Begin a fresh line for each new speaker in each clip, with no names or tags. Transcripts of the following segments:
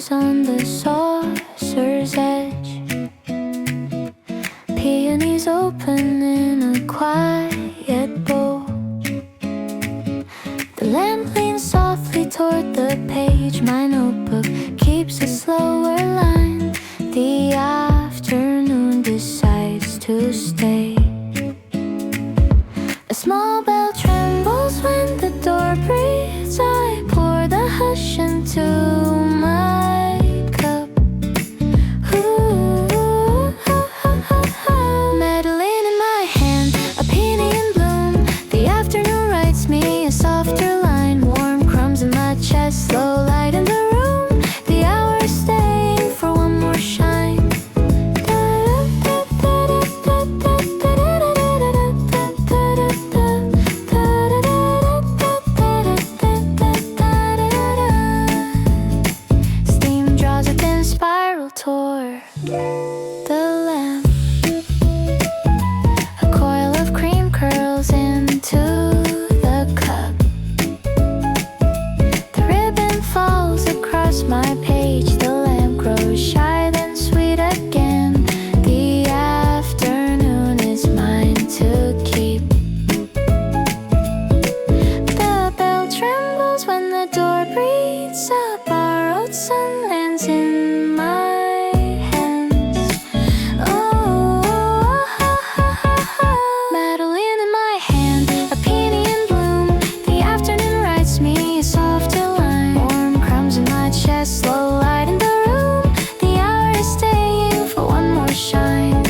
flowers on the saucer's edge. Peonies open in a quiet bowl. The lamp leans softly toward the page. My notebook keeps a slower line. The afternoon decides to stay. A small bell trembles when the door breathes. I pour the hush into my cup. Ooh, Madeleine in my hand, a peony in bloom. The afternoon writes me a softer line. Warm crumbs in my chest, slow light in the room. The hour is staying for one more shine. Steam draws a thin spiral toward the lamp. A coil of cream curls into the cup. The ribbon falls across my page. The lamp grows shy, then sweet again. The afternoon is mine to keep. The bell trembles when the door breathes. A borrowed sun lands in my hands. Oh, Madeleine in my hand, a peony in bloom. The afternoon writes me a softer line. Warm crumbs in my chest, slow light in the room. The hour is staying for one more shine.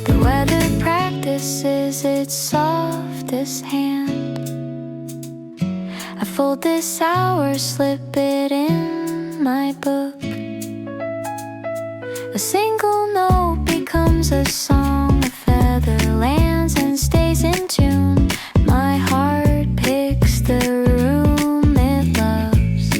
The weather practices its softest hand. I fold this hour, slip it in my book. A single note becomes a song. A feather lands and stays in tune. My heart picks the room it loves.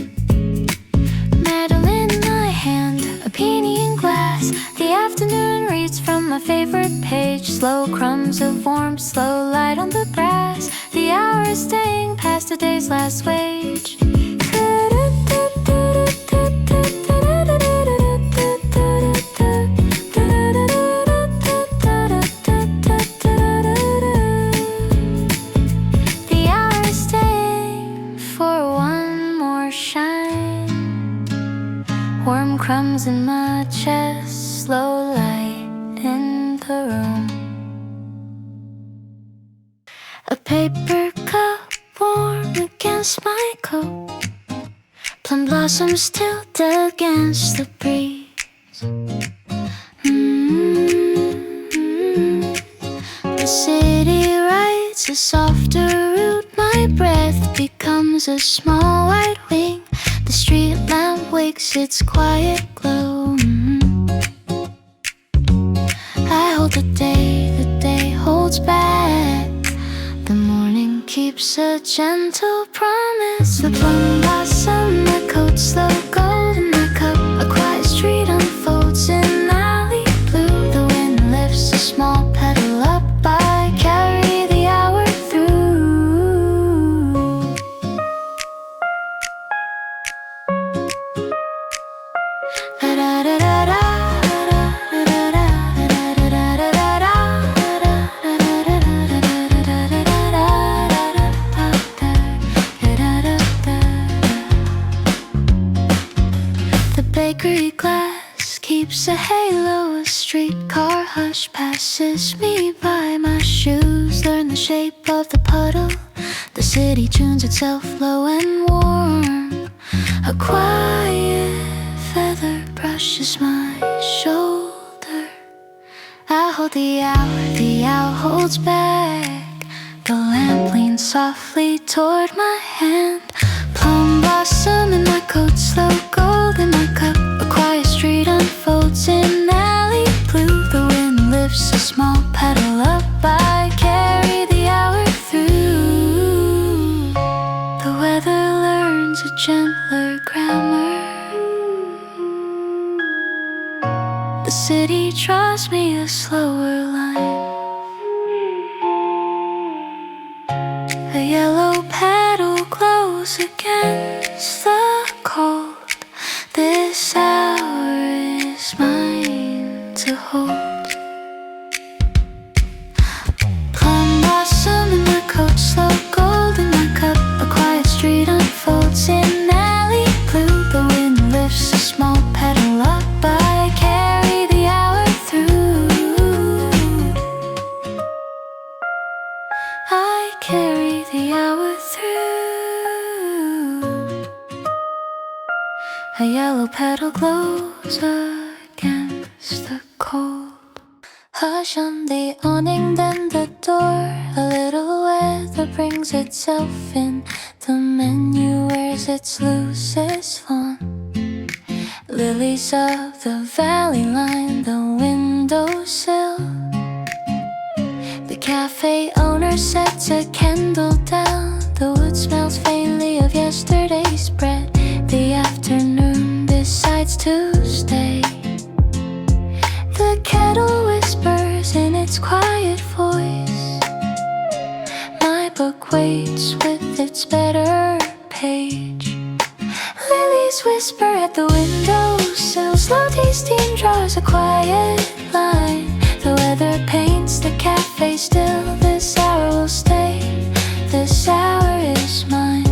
Madeleine in my hand, a peony in glass. The afternoon reads from my favorite page. Slow crumbs of warmth, slow light on the brass. The hour is staying past the day's last wage. The hour is staying for one more shine. Warm crumbs in my chest, slow light in the room. A paper cup warm against my coat. Plum blossoms tilt against the breeze. The city writes a softer route. My breath becomes a small white wing. The street lamp wakes its quiet glow. I hold the day holds back. The morning keeps a gentle promise. The plum blossom, my coat, slow gold in my cup. A quiet street unfolds in alley blue. The wind lifts a small petal up. I carry the hour through. The bakery glass keeps a halo. A streetcar hush passes me by. My shoes learn the shape of the puddle. The city tunes itself low and warm. A quiet feather brushes my shoulder. I hold the hour holds back. The lamp leans softly toward my hand. Plum blossom in my coat, slow gold in my cup. A quiet street unfolds in alley blue. The wind lifts a small petal up. I carry the hour through. The weather learns a gentler grammar. The city tries slower line. A yellow petal glows against the cold. This hour is mine to hold. Plum blossom in my coat, slow gold in my cup. A quiet street unfolds in alley blue. The wind lifts a small petal up. I carry the hour through. I carry the hour through. A yellow petal glows against the cold. Hush on the awning, then the door. A little weather brings itself in. The menu wears its loosest fawn. Lilies of the valley line the windowsill. The cafe owner sets a candle down. The wood smells faintly of yesterday's bread. The afternoon decides to stay. The kettle whispers in its quiet voice. My book waits with its better page. Lilies whisper at the windowsill. Slow tea steam draws a quiet line. The weather paints the cafe still. This hour will stay. This hour is mine.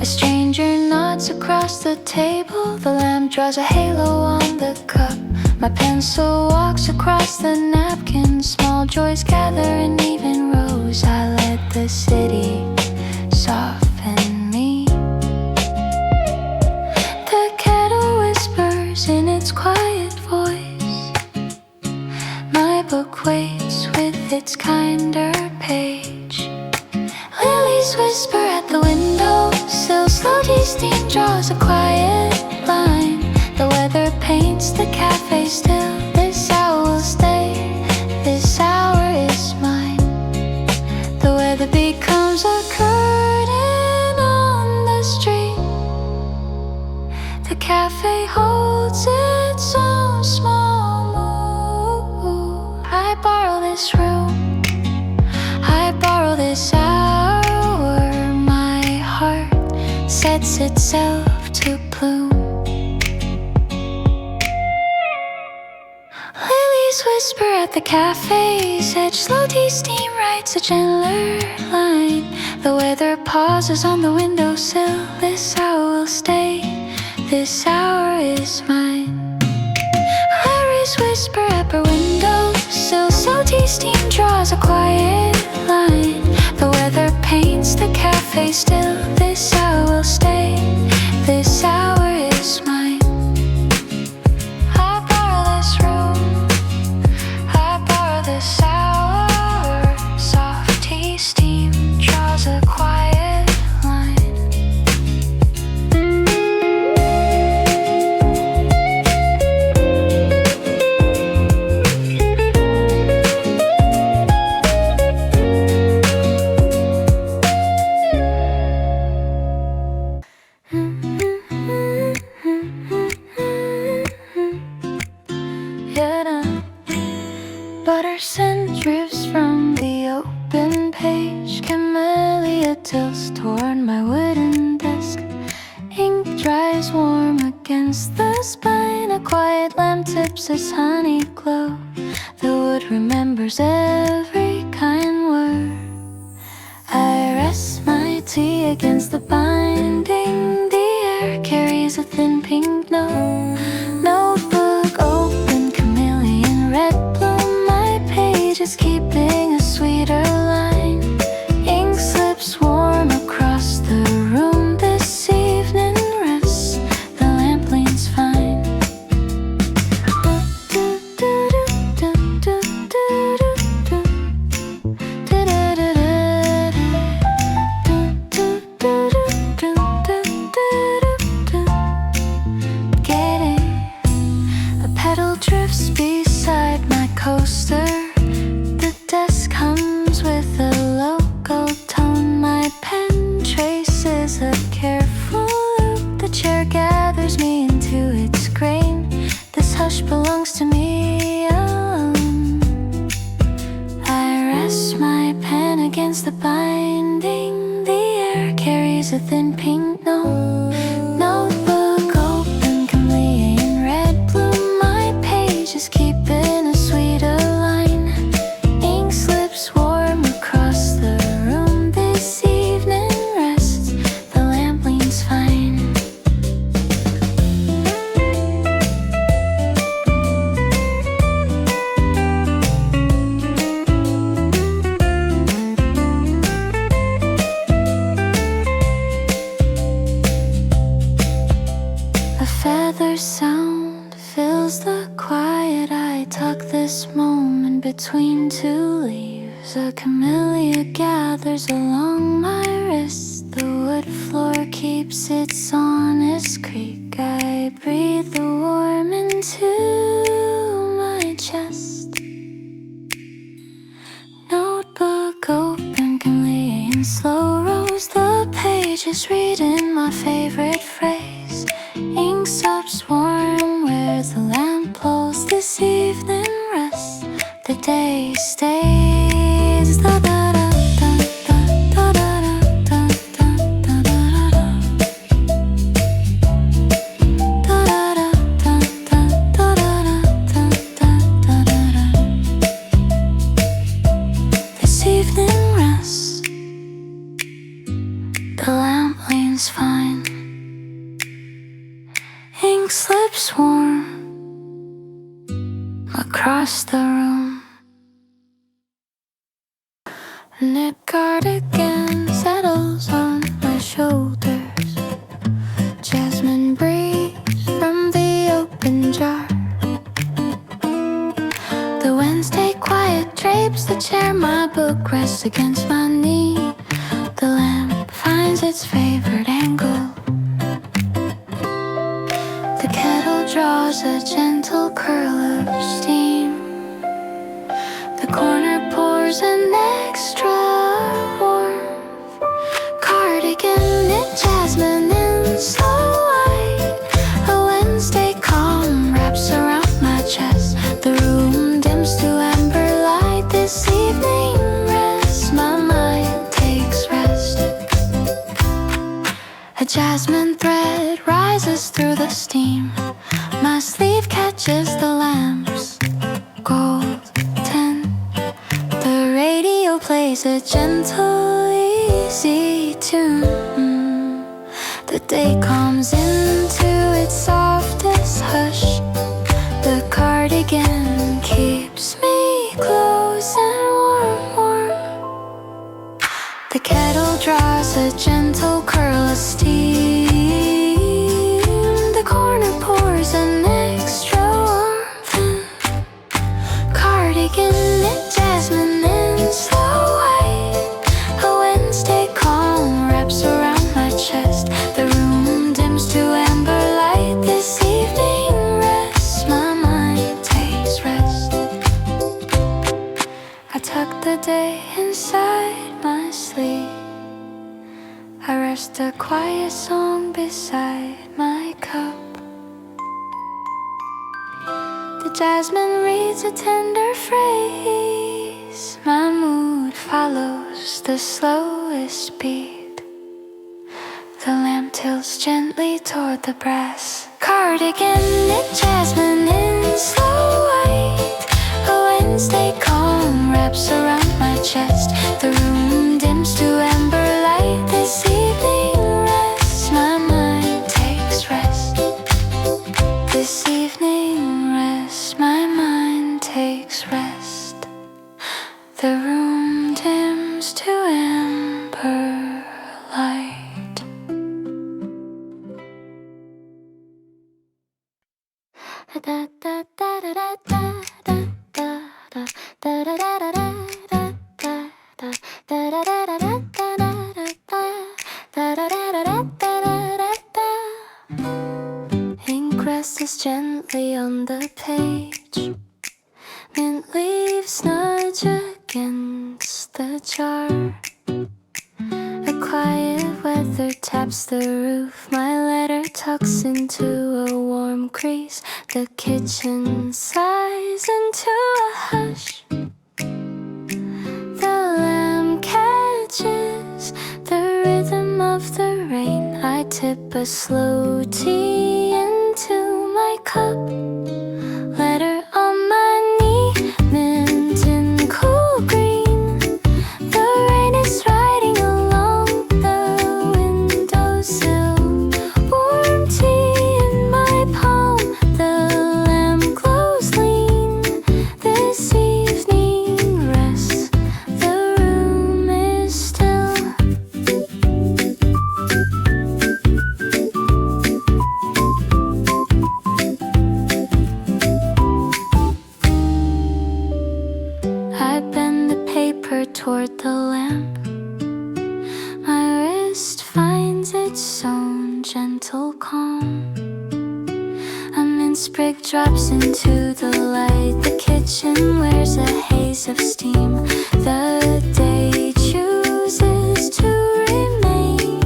A stranger nods across the table. The lamp draws a halo on the cup. My pencil walks across the napkin. Small joys gather in even rows. I let the city soften me. The kettle whispers in its quiet voice. My book waits with its kinder page. Lilies whisper at the windowsill. Slow tea steam draws a quiet line. The weather paints the cafe still. This hour will stay. This hour is mine. The weather becomes a curtain on the street. The cafe holds its own small mood. I borrow this room. I borrow this hour. My heart sets itself to bloom. Lilies whisper at the cafe's edge. Slow tea steam writes a gentler line. The weather pauses on the windowsill. This hour will stay. This hour is mine. Iris whisper at her windowsill. Slow tea steam draws a quiet line. The weather paints the cafe still. This hour will stay. This hour is mine. I borrow this room. I borrow this hour. Soft tea steam draws a quiet line. Butter scent drifts from the open page. Camellia tilts toward my wooden desk. Ink dries warm against the spine. A quiet lamp tips its honey glow. The wood remembers every kind word. I rest my tea against the binding. The air carries a thin pink note. Notebook open, chameleon red bloom. My page is keeping a sweeter line. Ink slips warm across the room. This evening rests, the lamp leans fine. against the binding. The air carries a thin pink note. Notebook open, camellia in red bloom. My pages keeping a sweeter line. Ink slips warm across the room. This evening rests, the lamp leans fine. Feather sound fills the quiet. I tuck this moment between two leaves. A camellia gathers along my wrist. The wood floor keeps its honest creak. I breathe the warmth into my chest. Notebook open, camellia in slow rows. The pages reading my favorite phrase. Ink stops warm where the lamp pulls. This evening rests, the day stays. Da da da da da da da da da da da. Da da da da da da da da da. This evening rests, the lamp leans fine. Ink slips warm across the room. Knit cardigan settles on my shoulders. Jasmine breeze from the open jar. The Wednesday quiet drapes the chair. My book rests against my knee. The lamp finds its favorite angle. The kettle draws a gentle curl of steam. The corner pours an extra warmth. Cardigan knit jasmine in slow white. A Wednesday calm wraps around my chest. The room dims to amber light. This evening rests, my mind takes rest. A jasmine thread rises through the steam. My sleeve catches the lamp's gold tint. The radio plays a gentle, easy tune. The day comes into its softest hush. The cardigan keeps me close and warm. The kettle draws a gentle curl of steam. The corner pours an extra warmth. Cardigan knit jasmine in slow white. A Wednesday calm wraps around my chest. The room dims to amber light. This evening rests, my mind takes rest. I tuck the day inside my sleeve. I rest a quiet song beside my cup. The jasmine reads a tender phrase. My mood follows the slowest beat. The lamp tilts gently toward the brass. Cardigan knit jasmine in slow white. A Wednesday calm wraps around my chest. The room dims to amber light. This evening rests, my mind takes rest. This evening rests, my mind takes rest. The room dims to amber light. Da da da da da da da da da da da da da. Ink rests gently on the page. Mint leaves nudge against the jar. A quiet weather taps the roof. My letter tucks into a warm crease. The kitchen sighs into a hush. The lamp tip a slow tea into my cup. Letter on my knee, mint and cool green. The rain is riding along the windowsill. Warm tea in my palm, the lamp glows lean. This evening rests, the room is still. I bend the paper toward the lamp. My wrist finds its own gentle calm. A mint sprig drops into the light. The kitchen wears a haze of steam. The day chooses to remain.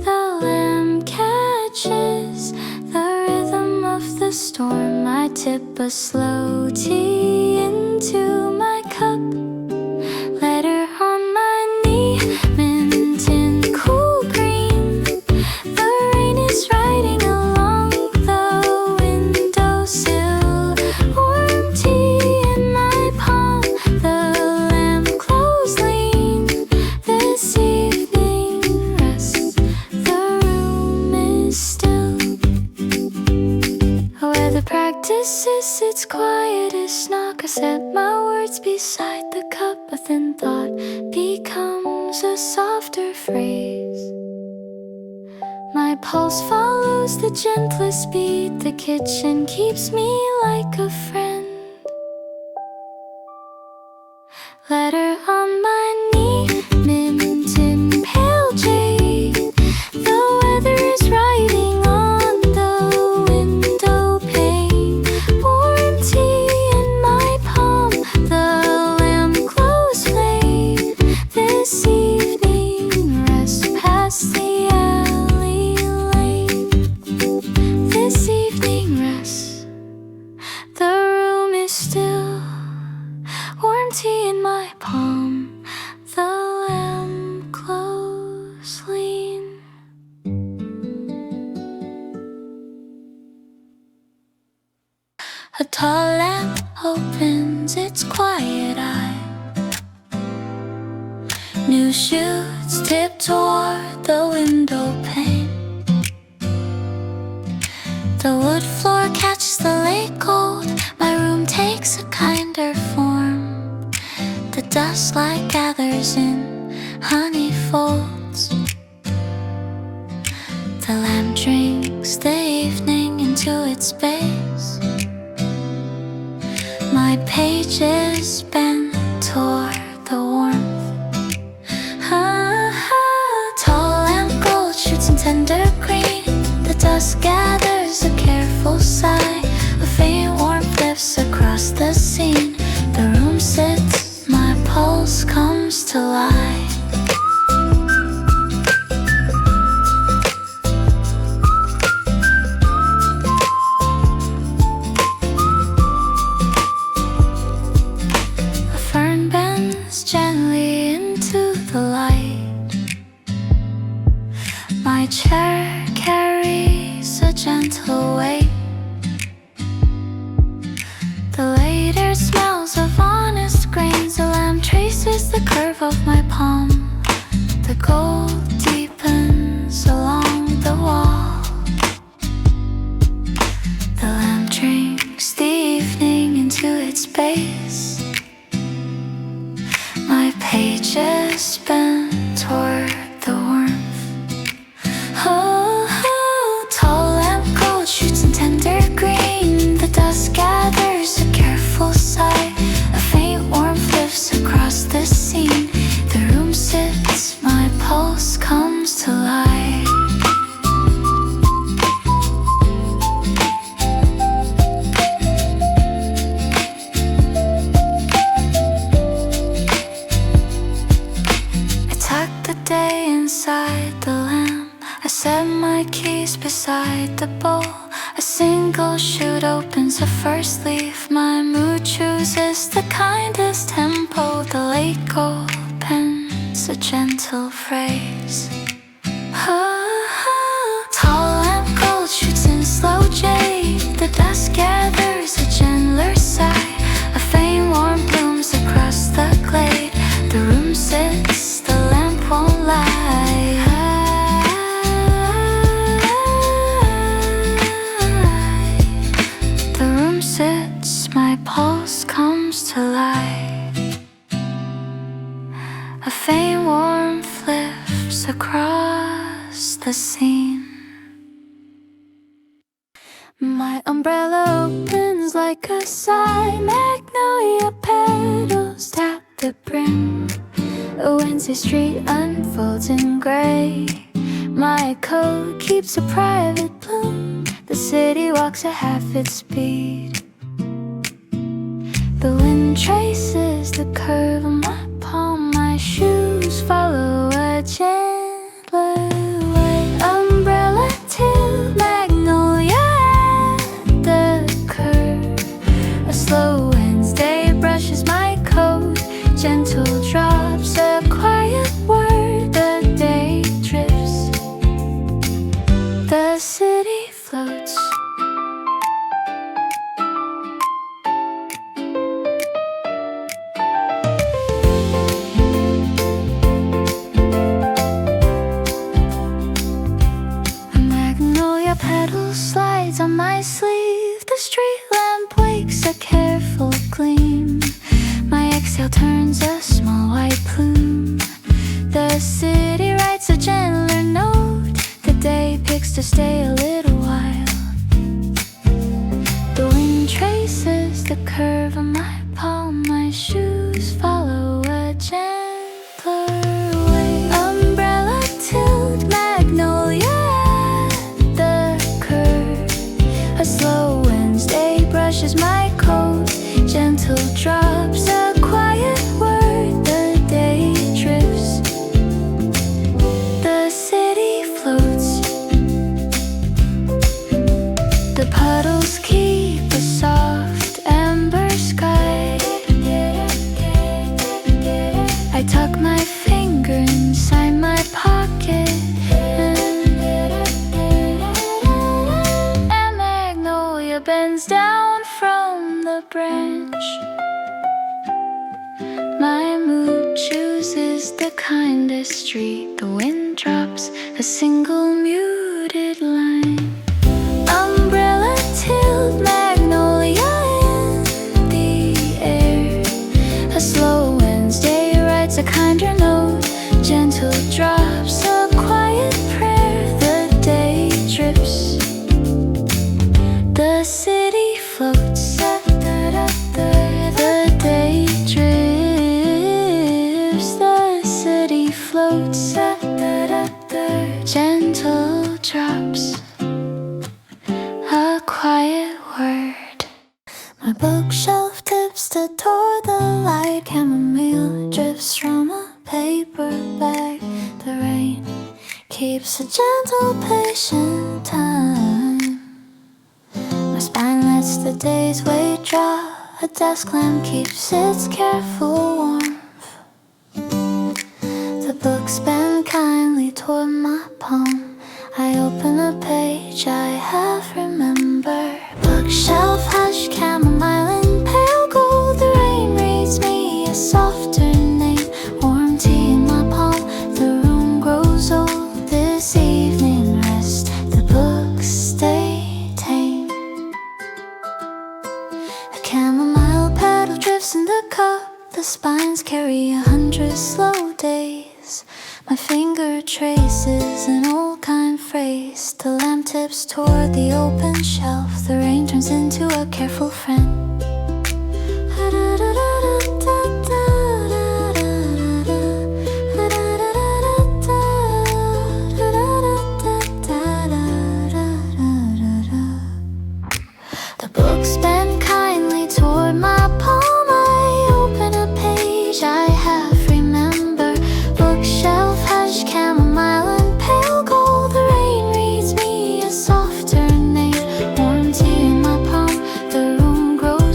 The lamp catches the rhythm of the storm. I tip a slow tea into my cup. Letter on my knee, mint and cool green. The rain is riding along the windowsill. Warm tea in my palm, the lamp glows lean. This evening rests, the room is still. Where the practice is its quietest knock, I set my words beside the cup. A thin thought becomes a softer phrase. My pulse follows the gentlest beat. The kitchen keeps me like a friend. Letter on my knee, mint in pale jade. The weather is writing on the window pane. Warm tea in my palm, the lamp glows flame. This evening rests past the alley lane. This evening rests, the room is still. Warm tea in my palm, the lamp glows lean. A tall lamp opens its quiet eye. New shoots tip toward the window pane. The wood floor catches the late gold. My room takes a kinder form. The dust light gathers in honey folds. The lamp drinks the evening into its base. My pages bend toward the warmth. Tall lamp gold shoots in tender green. The dust gathers a careful sigh. A faint warmth lifts across the scene. The room sits, my pulse comes to life. A fern bends gently into the light. My chair carries a gentle weight. The later smells of honest grains. The lamp traces the curve of my palm. The gold deepens along the wall. The lamp drinks the evening into its base. My pages bend toward the warmth. Tall lamp gold shoots in tender green. The dust gathers a careful sigh. A faint warmth lifts across the scene. The room sits, my pulse comes to life. I tuck the day inside the lamp. I set my keys beside the bowl. A single shoot opens the first leaf. My mood chooses the kindest tempo. The late gold pens a gentle phrase. Tall lamp gold shoots in slow jade. The dusk gathers a gentler sigh. A faint warmth blooms across the glade. The room sits, the lamp won't lie. The room sits, my pulse comes to life. A faint warmth lifts across the scene. My umbrella opens like a sigh. Magnolia petals tap the brim. A Wednesday street unfolds in gray. My coat keeps a private bloom. The city walks at half its speed. The wind traces the curve of my palm. My shoes follow a gentler way. Umbrella till magnolia at the curve. A slow Wednesday brushes my coat. Gentle drops, a quiet word. The day drifts. The city floats. Petal slides on my sleeve. The street lamp wakes a careful gleam. My exhale turns a small white plume. The city writes a gentler note. The day picks to stay a little while. The wind traces the curve of my palm. My shoes follow a gentler way. Umbrella tilt magnolia. A slow Wednesday brushes my coat. Gentle drops, a quiet word. The day drifts. The city floats. The puddles keep a soft amber sky. I tuck my finger inside my pocket. Bends down from the branch. My mood chooses the kindest street. The wind drops a single muted line. Umbrella tilt magnolia in the air. A slow Wednesday writes a kinder note. Gentle drops, a quiet prayer. The day drifts. The city floats. The day drifts. The city floats. Gentle drops, a quiet word. My bookshelf tips to toward the light. Chamomile drifts from a paper bag. The rain keeps a gentle, patient time. My spine lets the day's weight drop. A desk lamp keeps its careful warmth. The books bend kindly toward my palm. I open a page I half remember. Bookshelf hush, chamomile and pale gold. The rain reads me a softer name. Warm tea in my palm. The room grows old. This evening rest. The books stay tame. A chamomile petal drifts in the cup. The spines carry 100 slow days. My finger traces an old kind phrase. The lamp tips toward the open shelf. The rain turns into a careful friend. The books bend kindly toward my palm. I open a page I half remember. Bookshelf hush, chamomile and pale gold. The rain reads me a softer name. Warm tea in my palm. The room grows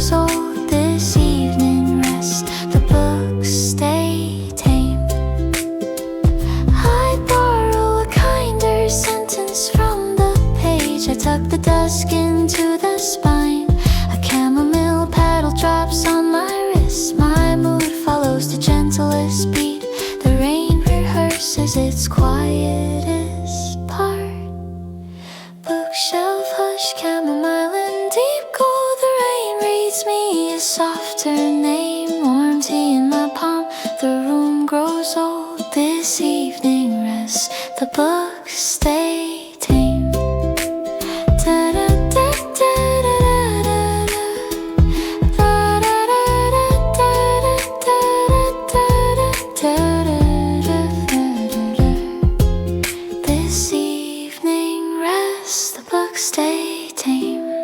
its quietest part. Bookshelf hush, chamomile and deep gold. The rain reads me a softer name. Warm tea in my palm, the room grows old. This evening rests, the books stay tame. This evening rests, the books stay tame.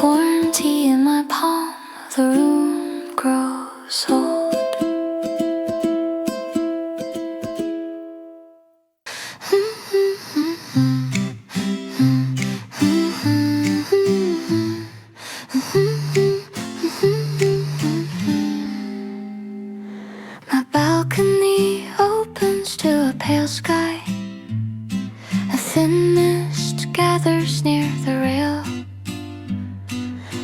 Warm tea in my palm, the room grows old. My balcony opens to a pale sky. A thin mist gathers near the rail.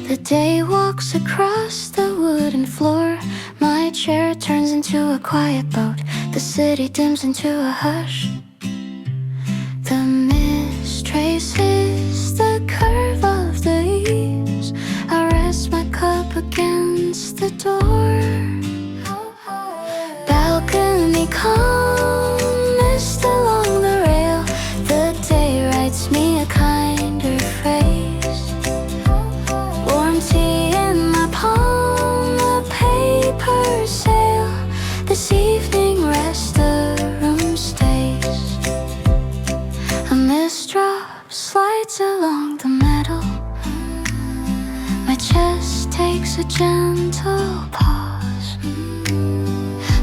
The day walks across the wooden floor. My chair turns into a quiet boat. The city dims into a hush. The mist traces the curve of the eaves. I rest my cup against the door. Balcony calm, mist along the rail. The day writes me a kinder phrase. Warm tea in my palm, a paper sail. This evening rest, the room stays. A mist drop slides along the metal. My chest takes a gentle pause.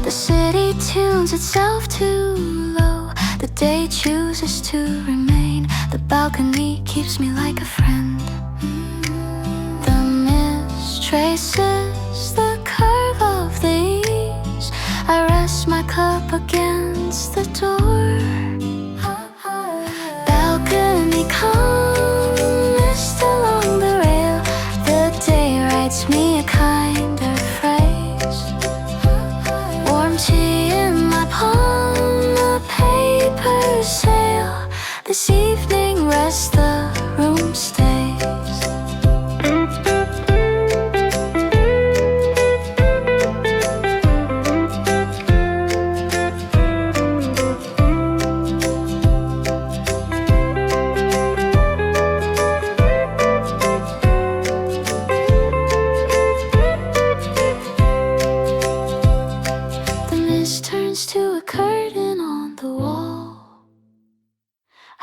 The city tunes itself too low. The day chooses to remain. The balcony keeps me like a friend. The mist traces the curve of the eaves. I rest my cup against the door. Balcony calm, mist along the rail. The day writes me a kinder phrase. Warm tea in my palm, a paper sail. This evening rest, the room stays. The mist turns to a curtain on the wall.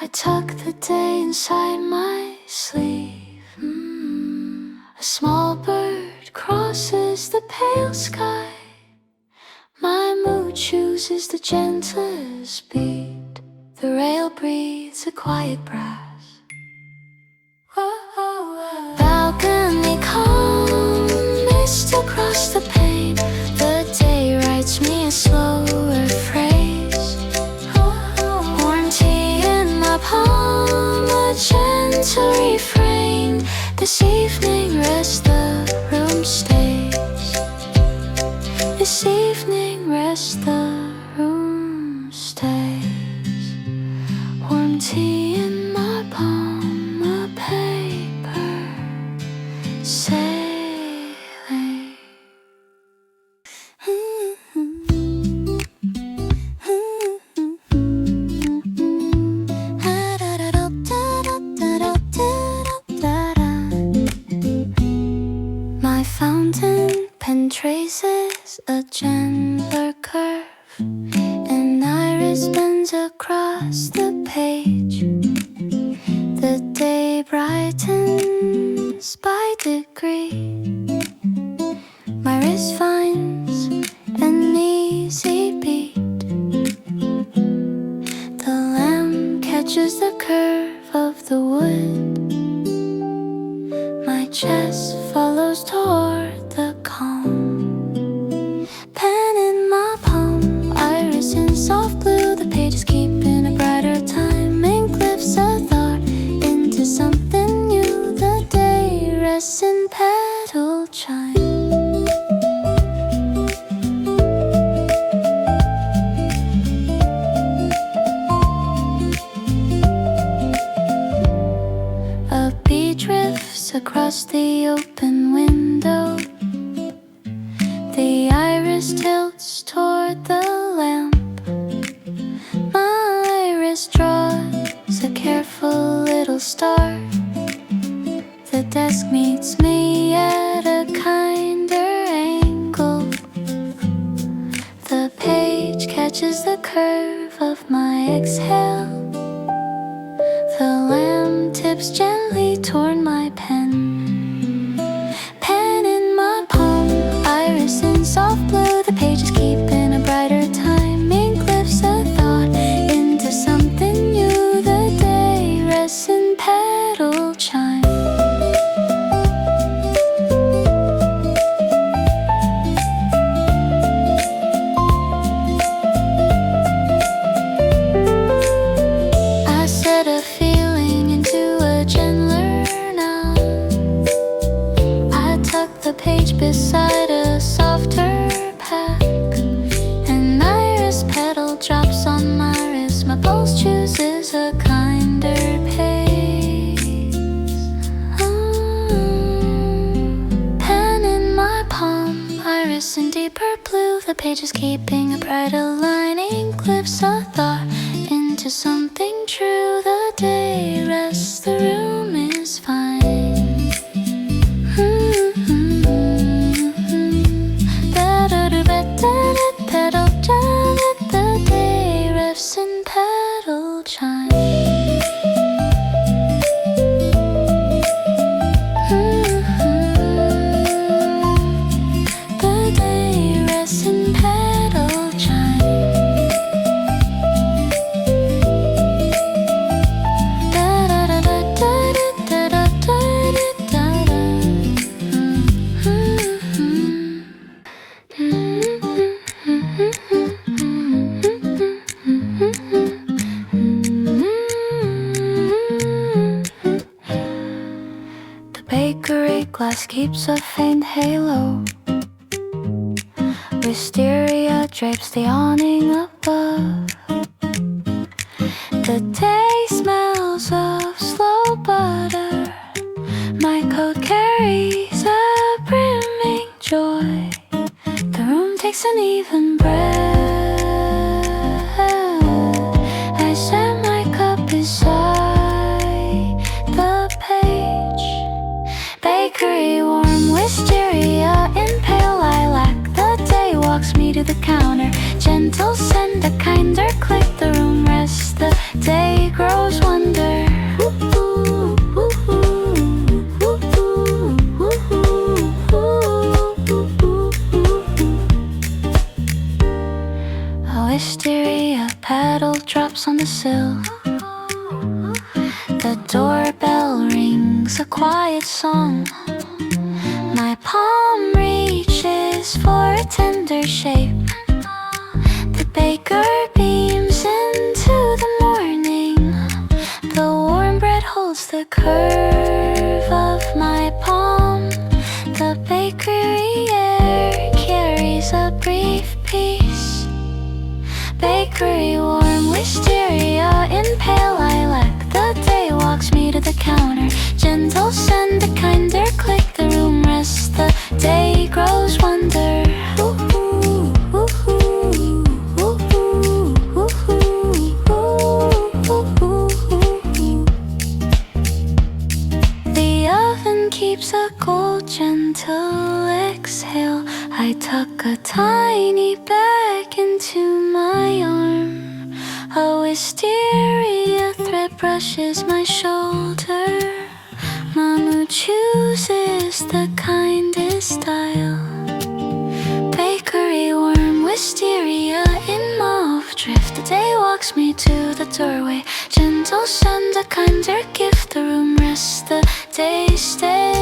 I tuck the day inside my sleeve. A small bird crosses the pale sky. My mood chooses the gentlest beat. The rail breathes a quiet brass. Balcony calm, mist across the pane. The day writes me a slower phrase. Warm tea in my palm, a gentle refrain. This evening rest, the room stays. This evening rest, the room stays. Warm tea in my palm, a paper sailing. My fountain pen traces a gentler curve. across the open window. The iris tilts toward the lamp. My iris draws a careful little star. The desk meets me at a kinder angle. The page catches the curve of my exhale. The lamp tips gently toward my pen. Pen in my palm, iris in soft blue. The pages keep in a brighter time. Ink lifts a thought into something new. The day rests in petal chime. I set a feeling into a gentler now. I tuck the page beside a softer pack. An iris petal drops on my wrist. My pulse chooses a kinder pace. Pen in my palm, iris in deeper blue. The pages keeping a brighter lining. Clips a thought into something true. The day rests, the room is fine. The day rests in petal chime. The day rests in petal chime. The bakery glass keeps a faint halo. Wisteria drapes the awning above. The day smells of slow butter. My coat carries a brimming joy. The room takes an even breath. I set my cup beside the page. Bakery warm wisteria in pale lilac. The day walks me to the counter. Gentle scent, a kinder click. The room rests, the day grows wonder. A wisteria petal drops on the sill. The doorbell rings a quiet song. My palm reaches for a tender shape. The baker beams into the morning. The warm bread holds the curve of my palm. The bakery air carries a brief peace. Bakery warm wisteria in pale lilac. The day walks me to the counter. Gentle send a kinder click. The room rests, the day grows wonder. The oven keeps a cold, gentle exhale. I tuck a tiny bag into my arm. A wisteria thread brushes my shoulder. Mamu chooses the kindest style. Bakery warm wisteria in mauve drift. The day walks me to the doorway. Gentle send a kinder gift. The room rests, the day stays.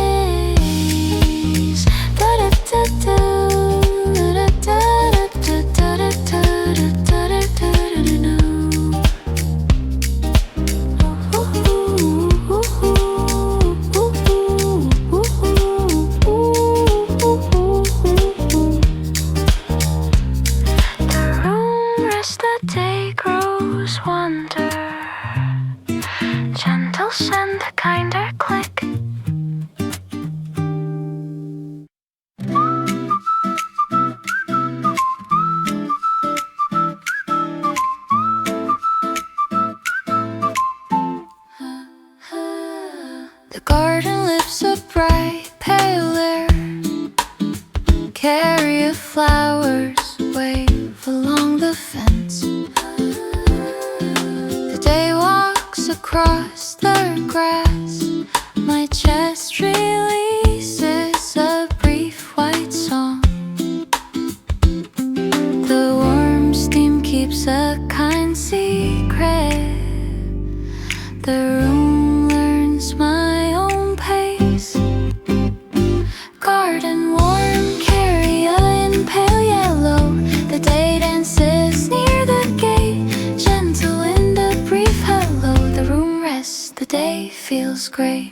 Gentle send a kinder click. The warm steam keeps a kind secret. The room learns my own pace. Garden warm, carrier in pale yellow. The day dances near the gate. Gentle in the brief hello. The room rests, the day feels great.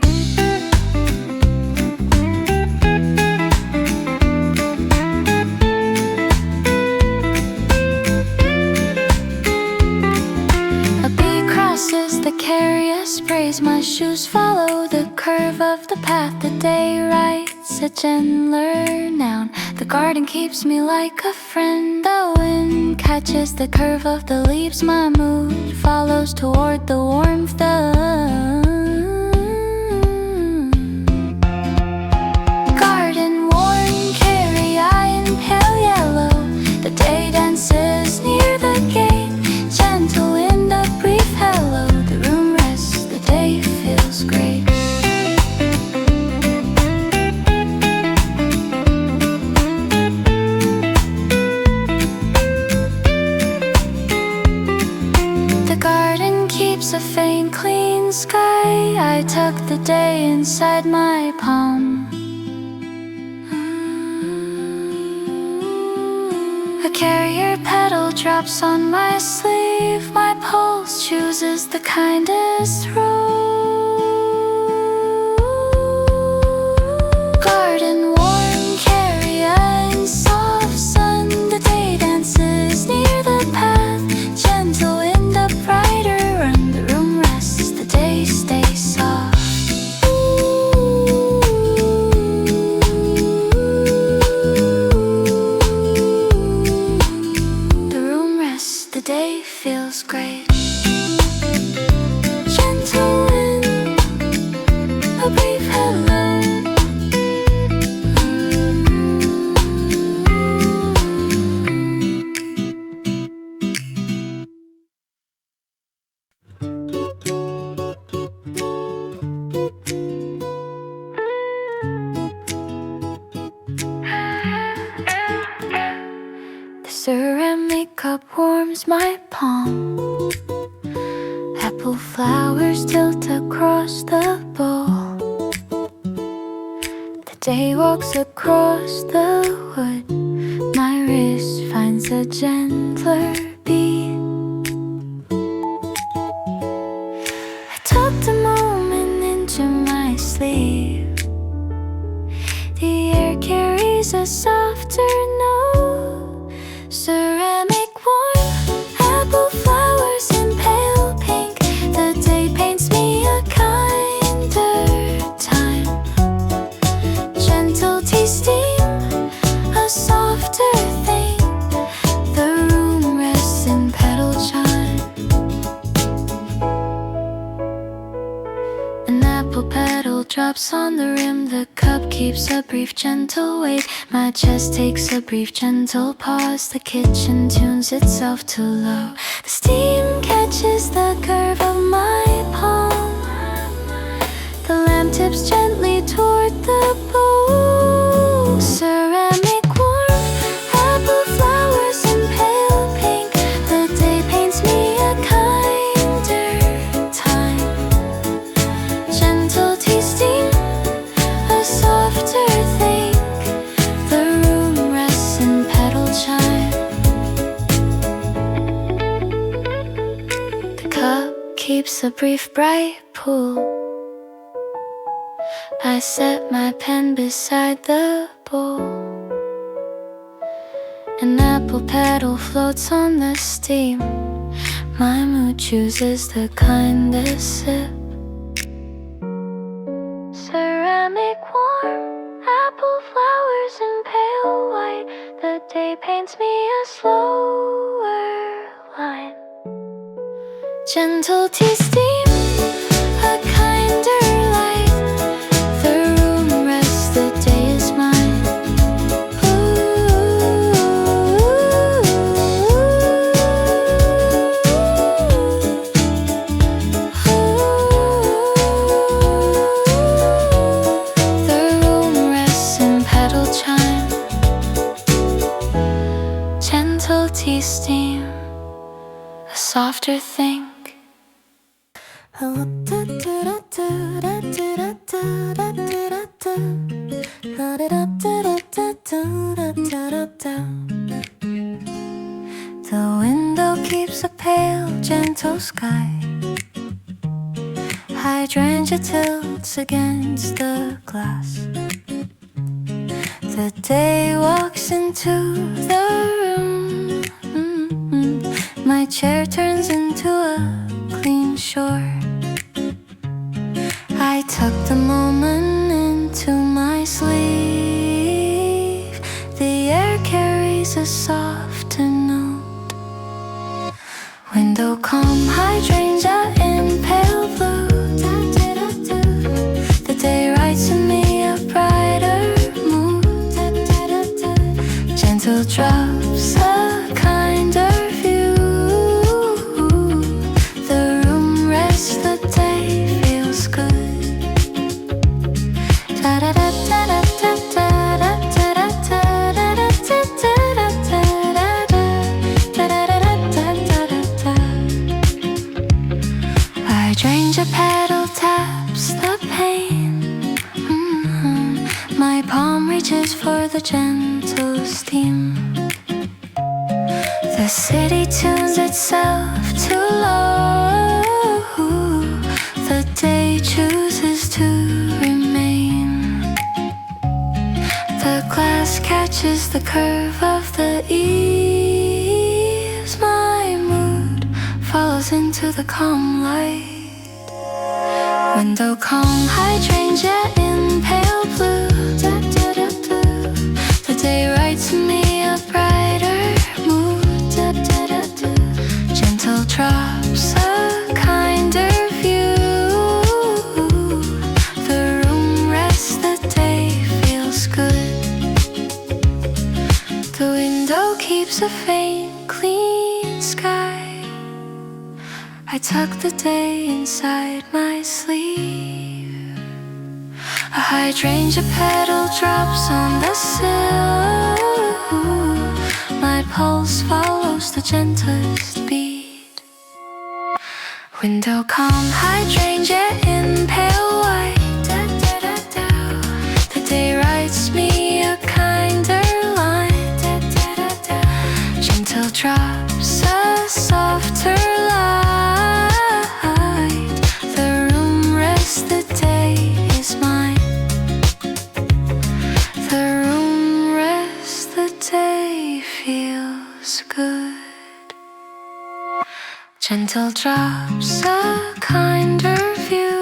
The carrier sprays, my shoes follow the curve of the path. The day writes a gentler noun. The garden keeps me like a friend. The wind catches the curve of the leaves. My mood follows toward the warmth. Garden warm, carrier in pale yellow. The day dances near the gate. Gentle in the brief hello. Feels great. The garden keeps a faint, clean sky. I tuck the day inside my palm. A carrier petal drops on my sleeve. My pulse chooses the kindest rose. Garden warm, carrier in soft sun. The day dances near the path. Gentle in the brighter run. The room rests, the day stays soft. The room rests, the day feels great. Gentle wind, a brief hello. The ceramic cup warms my palm. Apple flowers tilt across the bowl. The day walks across the wood. My wrist finds a gentler beat. I tucked a moment into my sleeve. The air carries a softer note. Ceramic warm, apple flowers in pale pink. The day paints me a kinder time. Gentle tea steam, a softer thing. The room rests in petal chime. An apple petal drops on the rim. The cup keeps a brief gentle wait. My chest takes a brief gentle pause. The kitchen tunes itself to low. The steam catches the curve of my palm. The lamp tips gently toward the bowl. Ceramic warm, apple flowers in pale pink. The day paints me a kinder time. Gentle tea steam, a softer thing. The room rests in petal chime. The cup keeps a brief bright pool. I set my pen beside the bowl. An apple petal floats on the steam. My mood chooses the kindest sip. Ceramic warm, apple flowers in pale white. The day paints me a slower line. Gentle tea steam, a kinder light. The room rests, the day is mine. The room rests in petal chime. Gentle gentle tea steam, a softer think. The window keeps a pale, gentle sky. Hydrangea tilts against the glass. The day walks into the room. My chair turns into a clean shore. I tuck the moment into my sleeve. The air carries a softer note. Window calm, hydrangea in pale blue. The day writes in me a brighter mood. Gentle drops, a kinder view. The room rests, the day feels good. Hydrangea petal taps the pane. My palm reaches for the gentle steam. The city tunes itself to low. The day chooses to remain. The glass catches the curve of the eaves. My mood follows into the calm light. Window calm, hydrangea in pale blue. The day writes me a brighter mood. Gentle drops, a kinder view. The room rests, the day feels good. The window keeps a faint, clean sky. I tuck the day inside my sleeve. A hydrangea petal drops on the sill. My pulse follows the gentlest beat. Window calm, hydrangea in pale white. The day writes me a kinder line. Gentle drops, a softer light. The day is mine. The room rests, the day feels good. Gentle drops, a kinder view.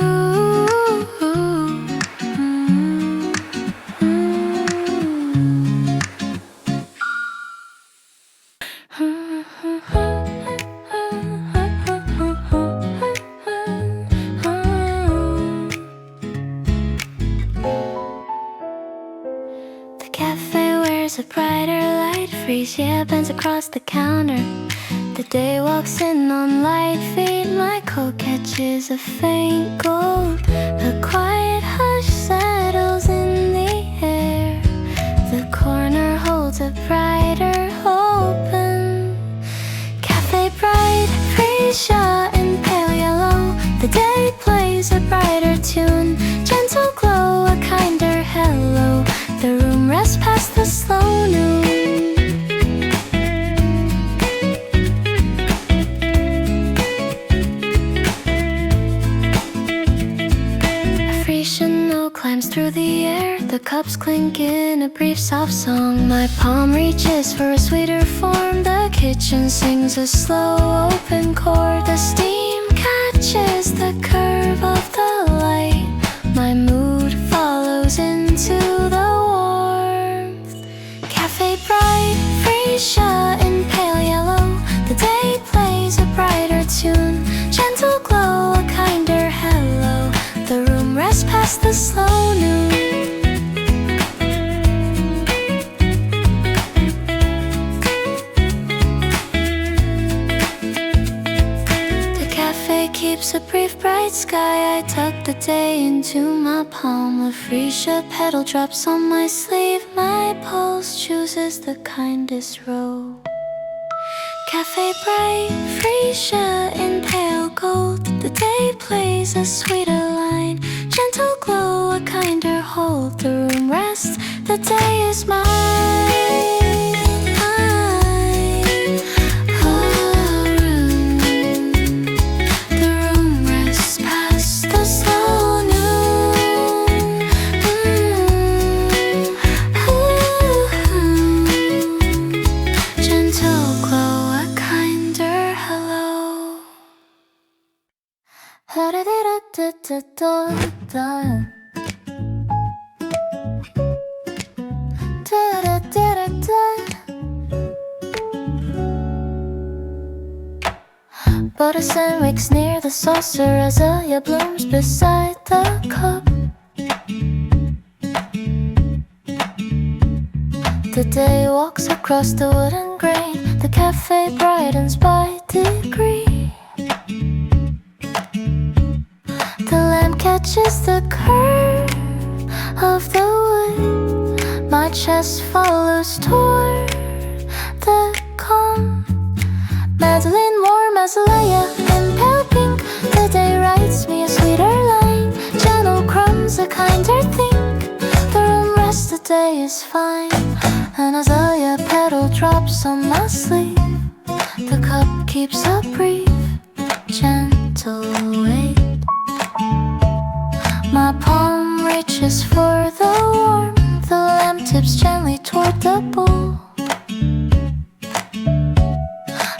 A brighter light, freesia bends across the counter. The day walks in on light feet. My coat catches a faint gold. A quiet hush settles in the air. The corner holds a brighter open. Cafe bright, freesia in pale yellow. The day plays a brighter tune. Gentle glow, a kinder hello. The room rests past the slow noon. A Frisian note climbs through the air. The cups clink in a brief soft song. My palm reaches for a sweeter form. The kitchen sings a slow open chord. The steam catches the curve of the light. My mood follows into the bright, freesia in pale yellow. The day plays a brighter tune. Gentle glow, a kinder hello. The room rests past the slow noon. The cafe keeps a brief bright sky. I tuck the day into my palm. A freesia petal drops on my sleeve. My pulse chooses the kindest row. cafe bright, freesia in pale gold. The day plays a sweeter line, gentle glow, a kinder hold. The room rests, the day is mine. The room rests past the slow noon. Gentle glow, a kinder hello. Butterson wakes near the saucer, azalea blooms beside the cup. The day walks across the wooden grain, the cafe brightens by degree. The lamp catches the curve of the wood, my chest follows toward the calm. Madeleine, warm azalea in pale pink. The day writes me a sweeter line, gentle crumbs, a kinder think. The room rests, the day is fine. An azalea petal drops on my sleeve. The cup keeps a brief, gentle wait. My palm reaches for the warmth. The lamp tips gently toward the bowl.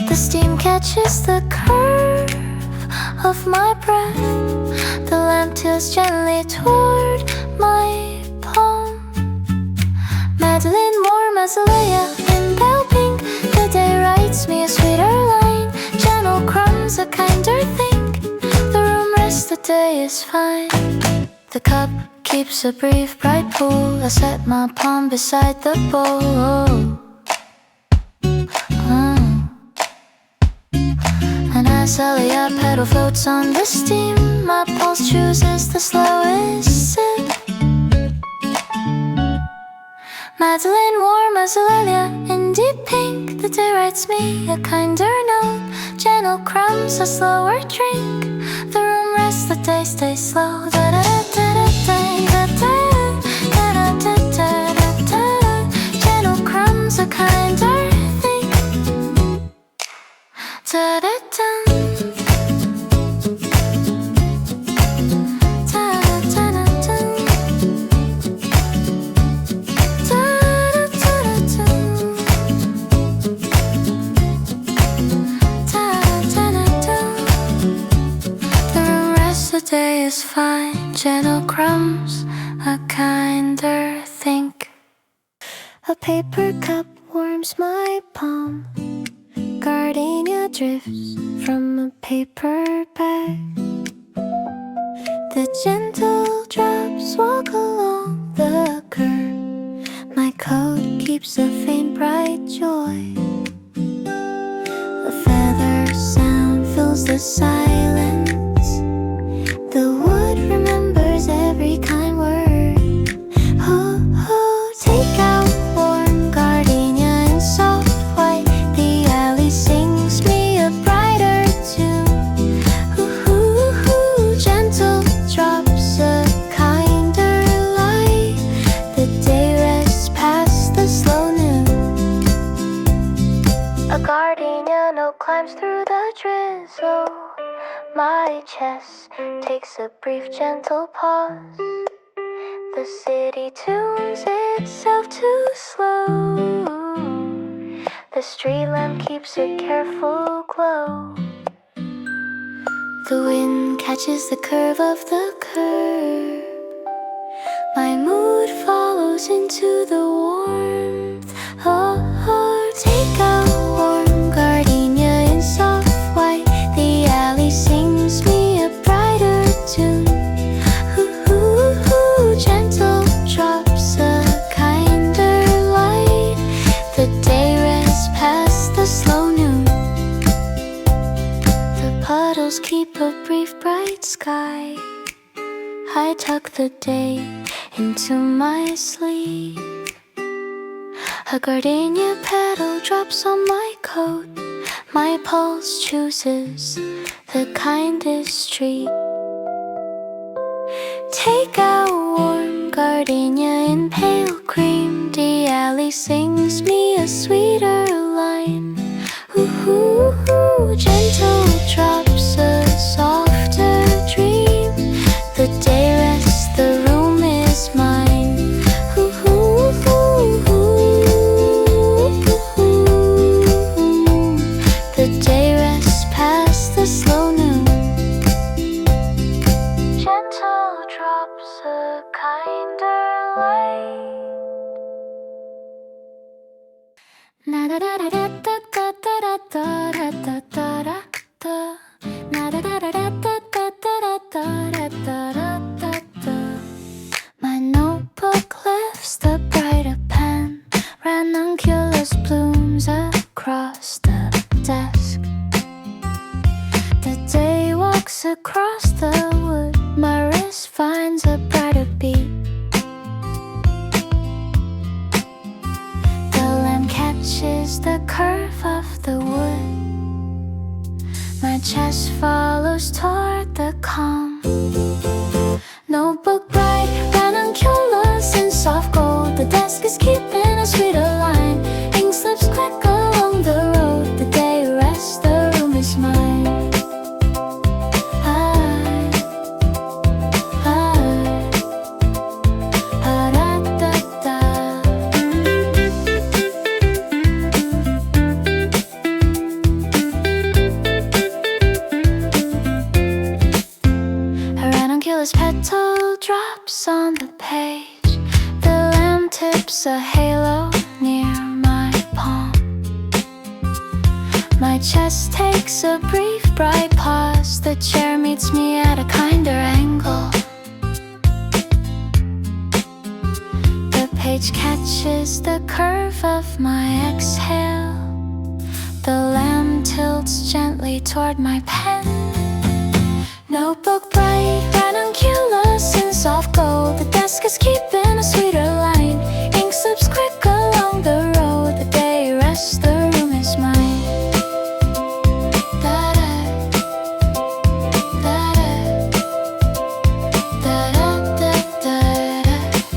The steam catches the curve of my breath. The lamp tilts gently toward my palm. Madeleine, warm azalea in pale pink. The day writes me a sweeter line, gentle crumbs, a kinder think. The room rests, the day is fine. The cup keeps a brief bright pool. I set my palm beside the bowl. An azalea petal floats on the steam. My pulse chooses the slowest sip. Madeleine, warm azalea in deep pink. The day writes me a kinder note, gentle crumbs, a slower drink. The room rests, the day stays slow. Gentle crumbs, a kinder think. The day is fine, gentle crumbs, a kinder think. A paper cup warms my palm. Gardenia drifts from a paper bag. The gentle drops walk along the curb. My coat keeps a faint bright joy. A feather sound fills the silence. The wood remembers every kind word. Oh, oh, take out warm gardenia in soft white. The alley sings me a brighter tune. Ooh, ooh, ooh, gentle drops, a kinder light. The day rests past the slow noon. A gardenia note climbs through the drizzle. My chest takes a brief gentle pause. The city tunes itself too slow. The street lamp keeps a careful glow. The wind catches the curve of the curb. My mood follows into the warmth. Oh, oh, take out warm gardenia in soft white. The alley sings me a brighter tune. Ooh, ooh, ooh, gentle drops, a kinder light. The day rests past the slow noon. The puddles keep a brief bright sky. I tuck the day into my sleeve. A gardenia petal drops on my coat. pulse chooses the kindest treat. Take out warm gardenia in pale cream. The alley sings me a sweeter line. Ooh, gentle drops, a softer dream. The day rests, the room is mine. The day rests past the slow noon. Gentle drops, a kinder light. Na da da da da da da da da da da da da da. Na da da da da da da da da da da da da. My notebook lifts the brighter pen. Ranunculus blooms across the desk. The day walks across the wood. My wrist finds a brighter beat. The lamp catches the curve of the wood. My chest follows toward the calm. Notebook bright, ranunculus in soft gold. The desk is keeping a sweeter line. Ink slips quick along the road. The day rests, the room is mine. Petal drops on the page. The lamp tips a halo near my palm. My chest takes a brief bright pause. The chair meets me at a kinder angle. The page catches the curve of my exhale. The lamp tilts gently toward my pen. Notebook bright, ranunculus in soft gold. The desk is keeping a sweeter line. Ink slips quick along the road. The day rests, the room is mine.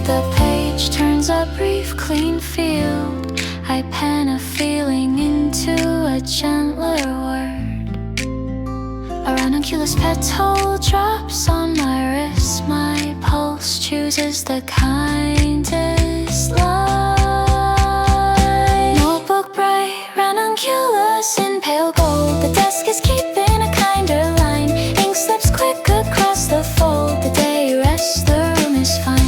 The page turns a brief clean field. I pen a feeling into a gentler word. A ranunculus petal drops on my wrist. My pulse chooses the kindest line. Notebook bright, ranunculus in pale gold. The desk is keeping a kinder line. Ink slips quick across the fold. The day rests, the room is fine.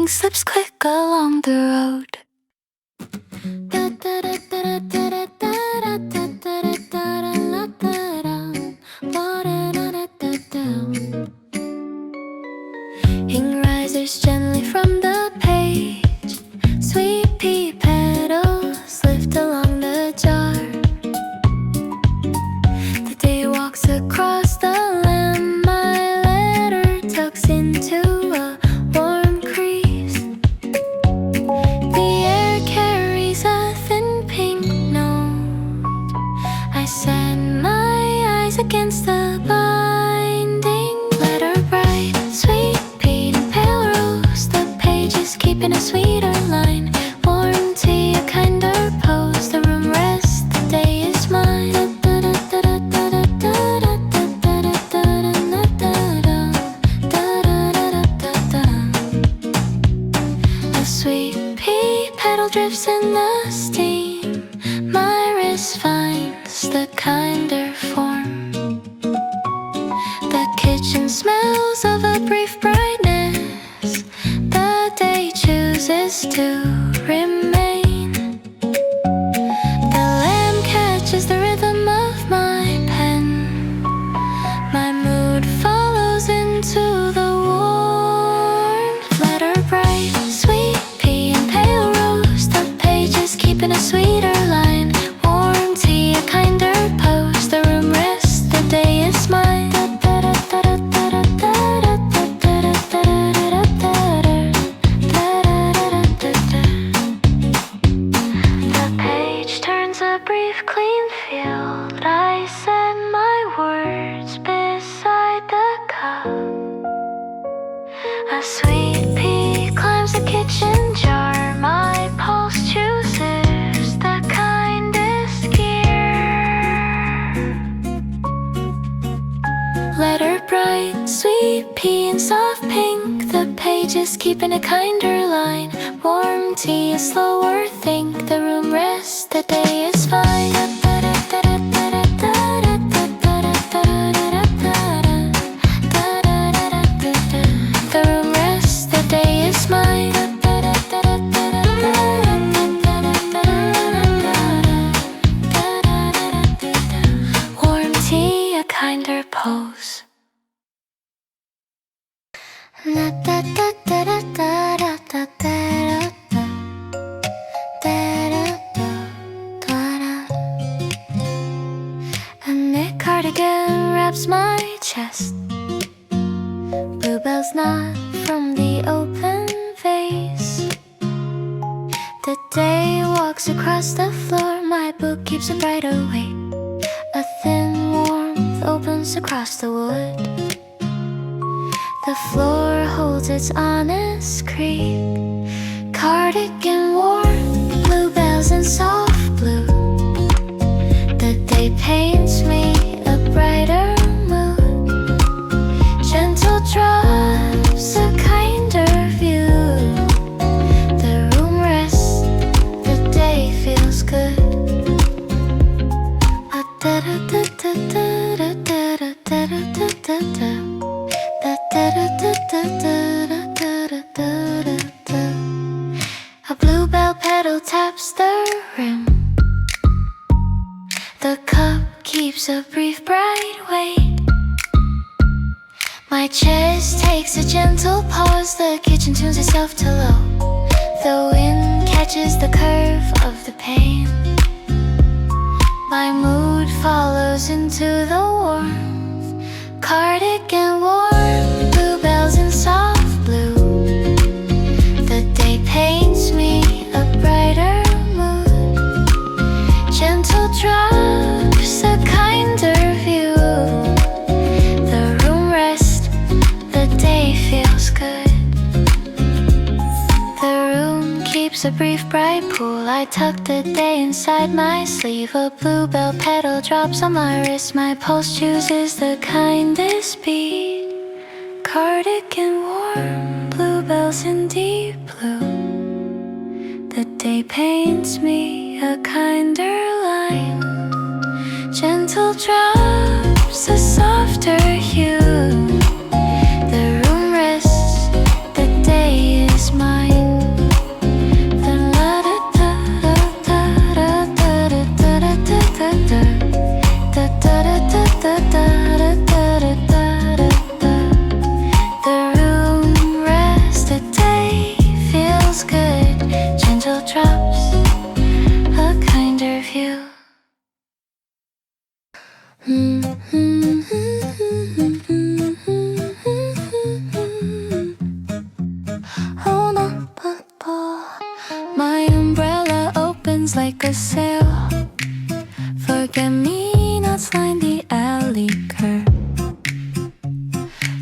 Slips quick along the road. Ink rises gently from the page. Sweet pea petals lift along the jar. The day walks across the lamp. My letter tucks into a warm crease. The air carries a thin pink note. I set my eyes against the binding. Letter bright, sweet pea and pale rose. The page is keeping a sweeter line. Warm tea, a kinder pose. The room rests, the day is mine. A sweet pea petal drifts in the steam. My wrist finds the kinder form. The kitchen smells of a brief brightness. The day chooses to letter bright, sweet pea and soft pink. The pages keep in a kinder line. Warm tea, a slower think. The room rests, the day is fine. The room rests, the day is mine. Warm tea, a kinder pose. A knit cardigan wraps my chest. Bluebells nod from the open vase. The day walks across the floor. My book keeps a brighter weight. A thin warmth opens across the wood. The floor holds its honest creak. Cardigan warm, bluebells in soft blue. The day paints me a brighter mood. Gentle drops, a kinder view. The room rests, the day feels good. A bluebell petal taps the rim. The cup keeps a brief bright wait. My chest takes a gentle pause. The kitchen tunes itself to low. The wind catches the curve of the pane. My mood follows into the warmth. Cardigan warm, bluebells in soft blue. The day paints me a brighter mood. Gentle drops, a kinder view. The room rests, the day feels good. The room keeps a brief bright pool. I tuck the day inside my sleeve. A bluebell petal drops on my wrist. My pulse chooses the kindest beat. Cardigan warm, bluebells in deep blue. The day paints me a kinder line. Gentle drops, a softer hue. The room rests, the day is mine. The room rests, the day feels good. Gentle drops, a kinder view. Hold on, my umbrella opens like a sail. Forget-me-nots line the alley curb.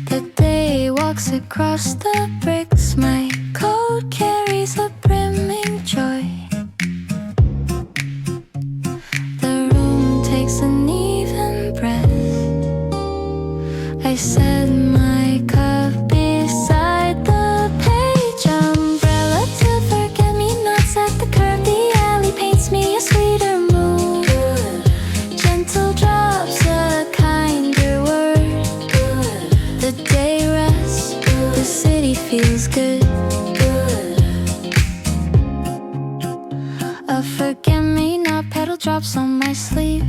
The day walks across the bricks. My coat carries a brimming joy. The room takes an even breath. I set my cup beside the page. Umbrella to forget-me-nots at the curb. The alley paints me a sweeter mood. Gentle drops, a kinder word. The day rests, the city feels good. A forget-me-not petal drops on my sleeve.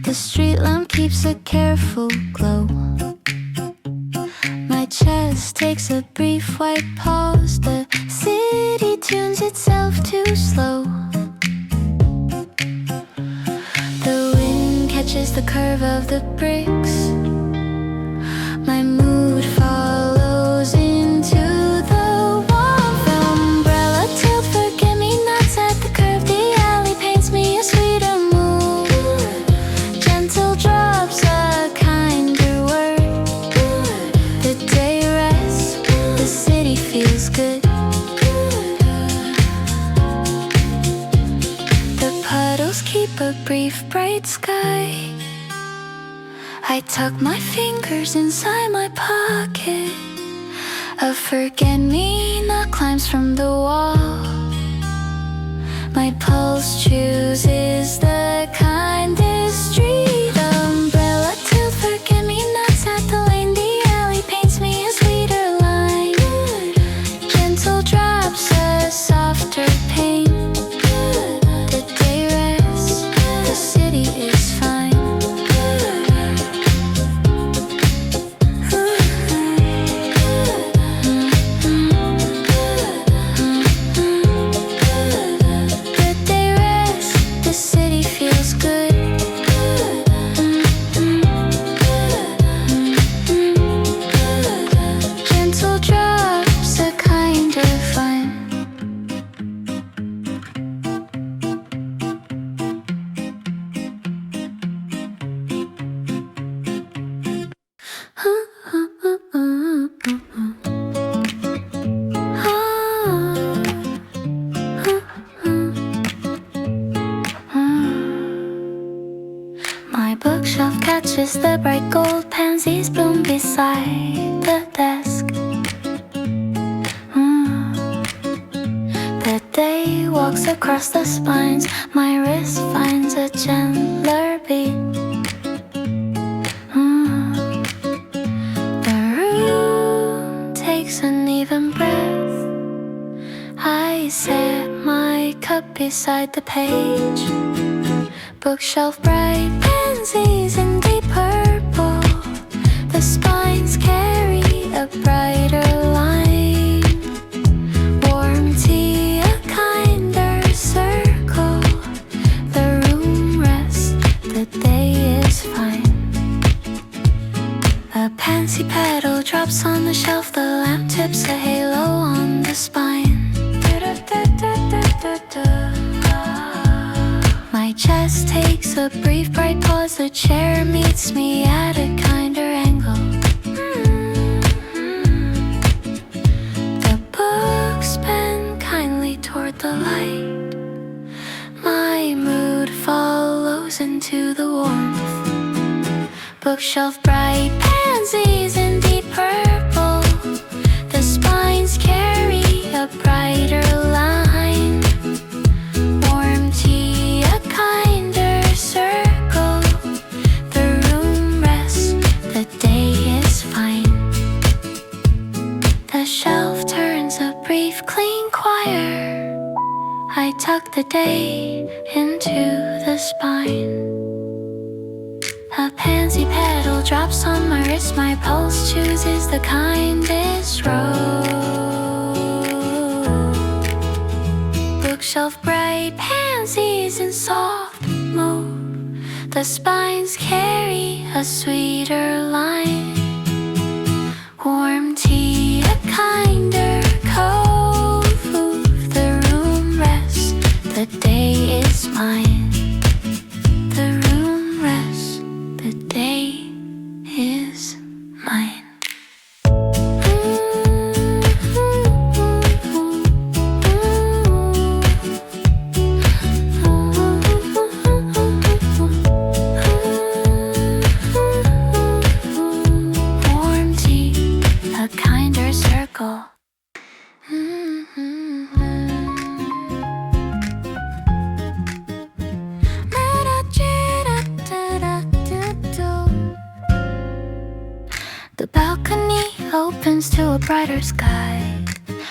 The street lamp keeps a careful glow. My chest takes a brief white pause. The city tunes itself too slow. The wind catches the curve of the bricks. My mood follows into the warmth. Umbrella till forget-me-nots at the curve. The alley paints me a sweeter mood. Gentle drops, a kinder word. The day rests, the city feels good. The puddles keep a brief bright sky. I tuck my fingers inside my pocket. A forget-me-not climbs from the wall. My pulse chooses the kindest street umbrella till forget-me-nots at the lane. The alley paints me a sweeter line. Gentle drops, a softer pain. The day rests, the city is fine. My bookshelf catches the bright gold pansies bloom beside the desk. The day walks across the spines. My wrist finds a gentler beat. The room takes an even breath. I set my cup beside the page. Bookshelf bright pansies in deep purple. The spines carry a brighter line. Warm tea, a kinder circle. The room rests, the day is fine. A pansy petal drops on the shelf. The lamp tips a halo on the spine. My chest takes a brief bright pause. The chair meets me at a kinder angle. The books bend kindly toward the light. My mood follows into the warmth. Bookshelf bright pansies in deep purple. The spines carry a brighter line. Warm tea, a kinder circle. The room rests, the day is fine. The shelf turns a brief clean choir. I tuck the day into the spine. A pansy petal drops on my wrist. My pulse chooses the kindest road. Bookshelf bright pansies in soft mauve. The spines carry a sweeter line. Warm tea, a kinder cove. The room rests, the day is mine. The room rests, the day is mine. Warm tea, a kinder circle. The balcony opens to a brighter sky.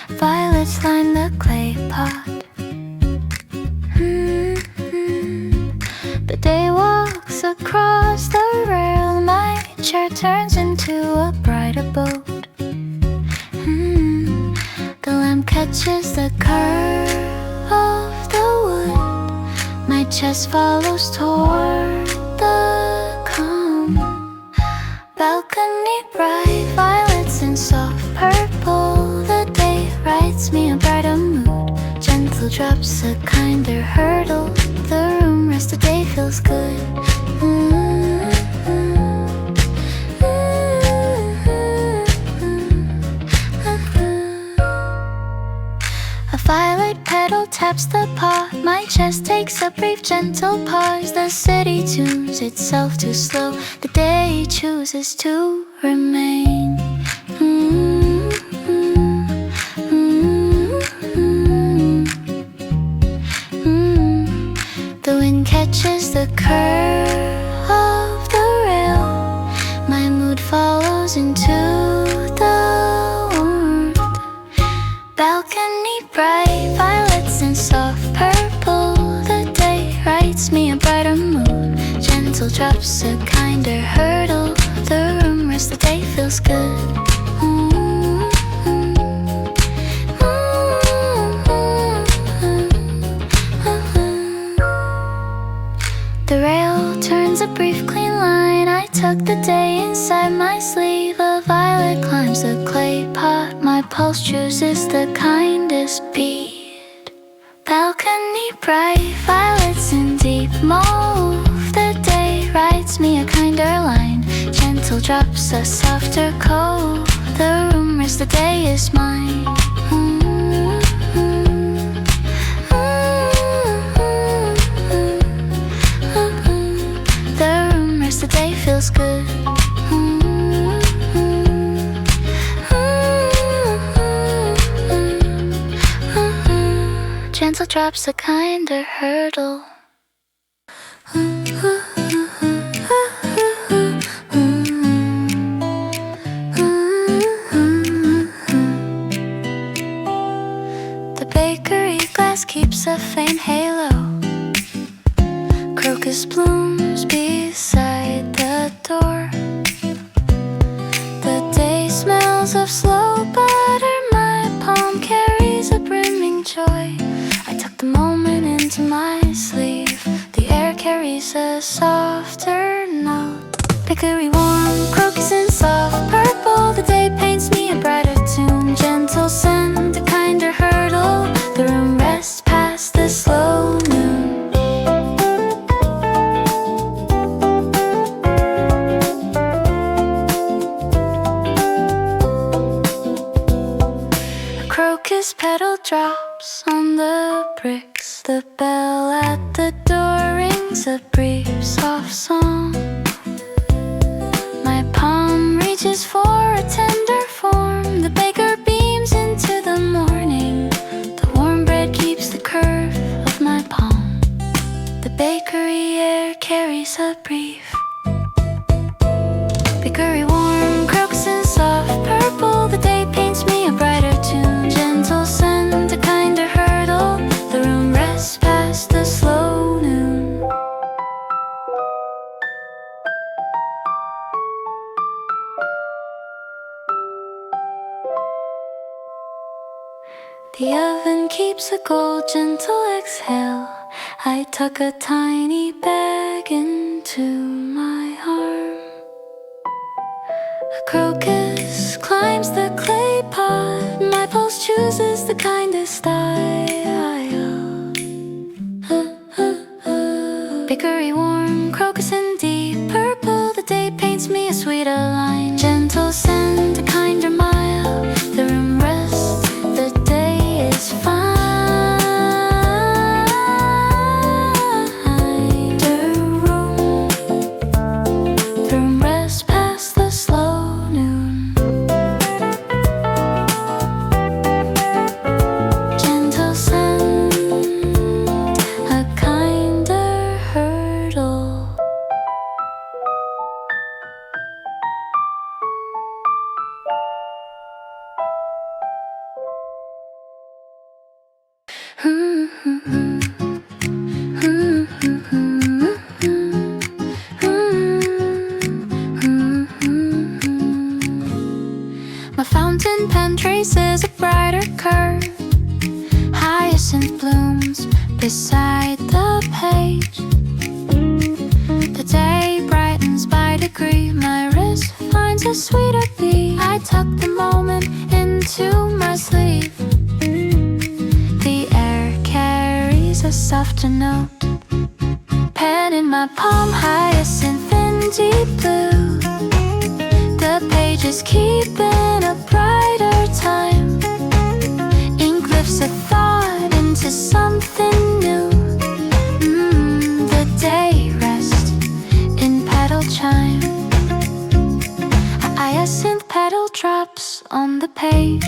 Violets line the clay pot. The day walks across the rail. My chair turns into a brighter boat. The lamp catches the curve of the wood. My chest follows toward the calm. Balcony bright, violets in soft purple. The day writes me a brighter mood. Gentle drops, a kinder hurdle. The room rests, the day feels good. A violet petal taps the pot. My chest takes a brief gentle pause. The city tunes itself too slow. The day chooses to remain. The wind catches the curve of the rail. My mood follows into the warmth. Balcony bright violets and soft purple. The day writes me a brighter mood. Gentle drops a kinder hurdle. The room rests, the day feels good. The rail turns a brief clean line. I tuck the day inside my sleeve. A violet climbs the clay pot. My pulse chooses the kindest beat. Balcony bright violets in deep mauve. The day writes me a kinder line. Gentle drops a softer coat. The room rests, the day is mine. The day feels good. Gentle drops a kinder hurdle. The bakery glass keeps a faint halo. Crocus blooms beside the door. The day smells of slow butter. My palm carries a brimming joy. I tuck the moment into my sleeve. The air carries a softer note. Bakery warm, crocus in soft purple. The day paints me a brighter tune. Gentle scent, a kinder hurdle. The room rests past the slow noon. Petal drops on the bricks. The bell at the door rings a brief soft song. My palm reaches for a tender form. The baker beams into the morning. The warm bread keeps the curve of my palm. The bakery air carries a brief. Bakery warm, crocus in soft purple. The day paints me a brighter tune. Gentle scent, a kinder hurdle. The room rests past the slow noon. The oven keeps a cold, gentle exhale. I tuck a tiny bag into my arm. A crocus climbs the clay pot. My pulse chooses the kindest style. Bakery warm, crocus in deep purple. The day paints me a sweeter line. Gentle scent, a kinder mile. The room rests, the day is fine. The room rests past the slow noon. Gentle scent, a kinder hurdle. My fountain pen traces a brighter curve. Hyacinth blooms beside the page. The day brightens by degree. My wrist finds a sweeter beat. I tuck the moment into my sleeve. The air carries a softer note. Pen in my palm, hyacinth in deep blue. The pages keeping a brighter time. Ink lifts a thought into something new. on the page.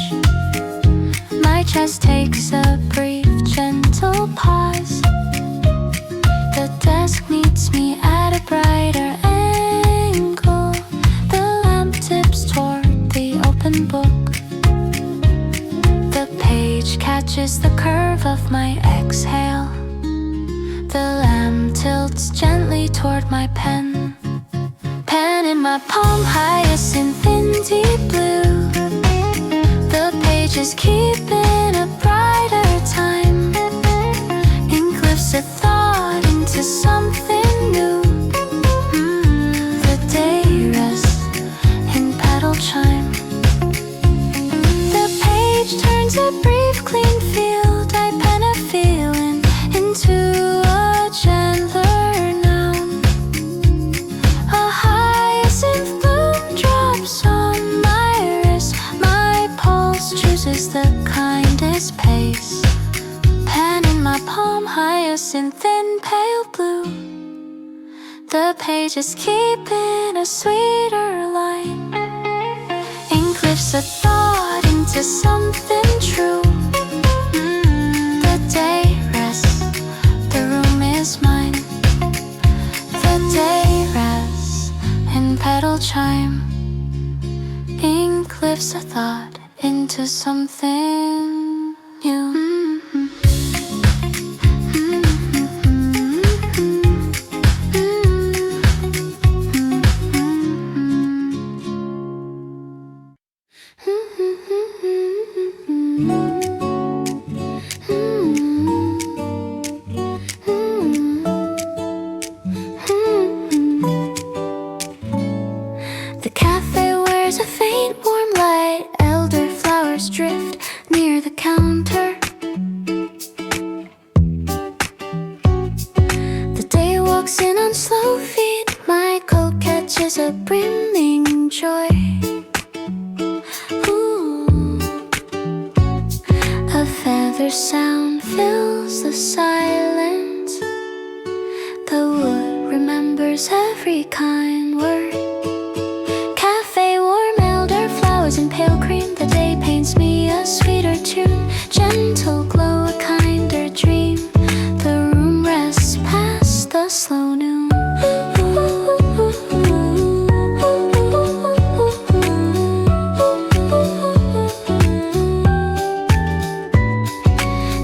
My chest takes a brief, gentle pause. The desk meets me at a brighter angle. The lamp tips toward the open book. The page catches the curve of my exhale. The lamp tilts gently toward my pen. Pen in my palm, hyacinth in deep blue. The pages keep in a brighter time. Ink lifts a thought into something new. The day rests in petal chime. The page turns a brief clean field. I pen a feeling into a gentler noun. A hyacinth bloom drops on my wrist. My pulse chooses the kindest pace. Pen in my palm, hyacinth in pale blue. The pages keep in a sweeter line. Ink lifts a thought into something true. The day rests, the room is mine. The day rests in petal chime. Ink lifts a thought into something new. The cafe wears a faint warm light. Elderflowers drift near the counter. The day walks in on slow feet. My coat catches a brimming joy. Ooh. A feather sound fills the silence. The wood remembers every kind word. Cafe warm elderflowers in pale cream. The day paints me a sweeter tune. Gentle glow, a kinder dream. The room rests past the slow noon.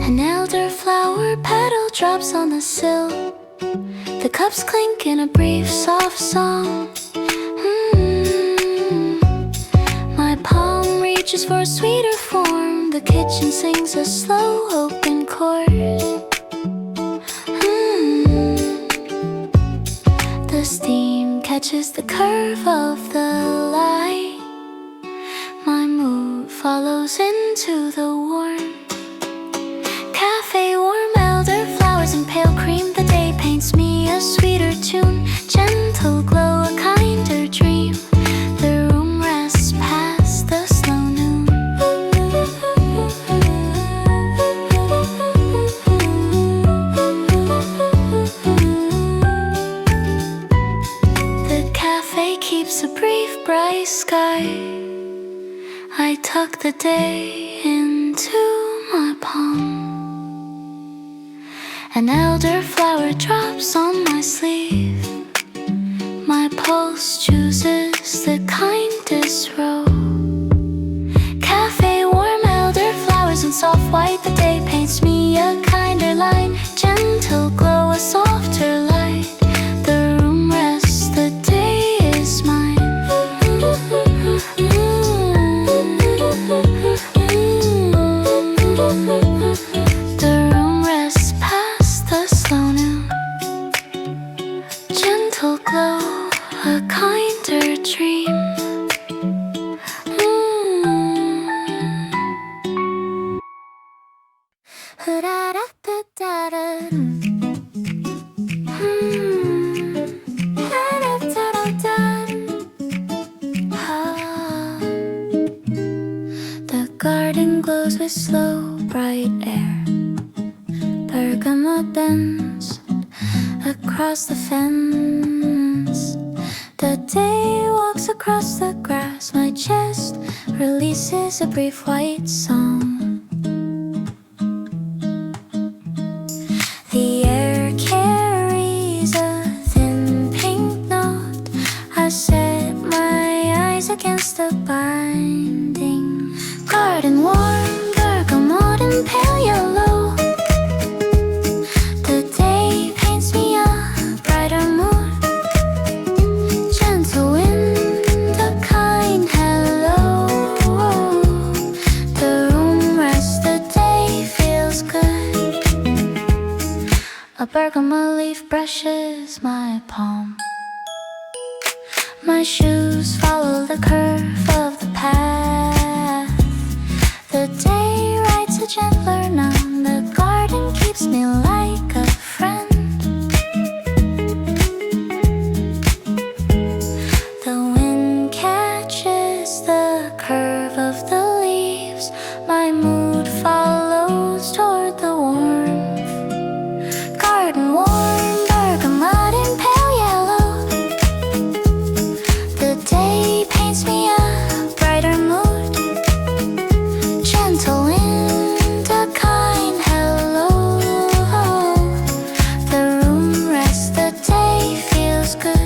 An elderflower petal drops on the sill. The cups clink in a brief soft song. My palm reaches for a sweeter form. The kitchen sings a slow open chord. The steam catches the curve of the light. My mood follows into the warmth. Cafe warm elderflowers in pale cream. The day paints me a sweeter tune. Gentle glow, a kinder dream. The room rests past the slow noon. The cafe keeps a brief bright sky. I tuck the day into my palm. An elderflower drops on my sleeve. My pulse chooses the kindest row. Cafe warm elderflowers in soft white. The day paints me a kinder line. Gentle glow, a softer light. The room rests, the day is mine. The room rests past the slow noon. Gentle glow, a kinder dream. The garden glows with slow, bright air. Bergamot bends across the fence. The day walks across the grass. My chest relieves breeze is a brief white song. The air carries a thin pink note. I set my eyes against the binding. Garden warm, bergamot and pale yellow. The day paints me a brighter mood. Gentle wind, a kind hello. The room rests, the day feels good. A bergamot leaf brushes my palm. My shoes follow the curve of the path. The day writes a gentler noun. The garden keeps me like a friend. The wind catches the curve of the leaves. My mood follows toward the warmth. Garden warm, bergamot and pale yellow. The day paints me a brighter mood. Gentle wind, a kind hello. The room rests, the day feels good.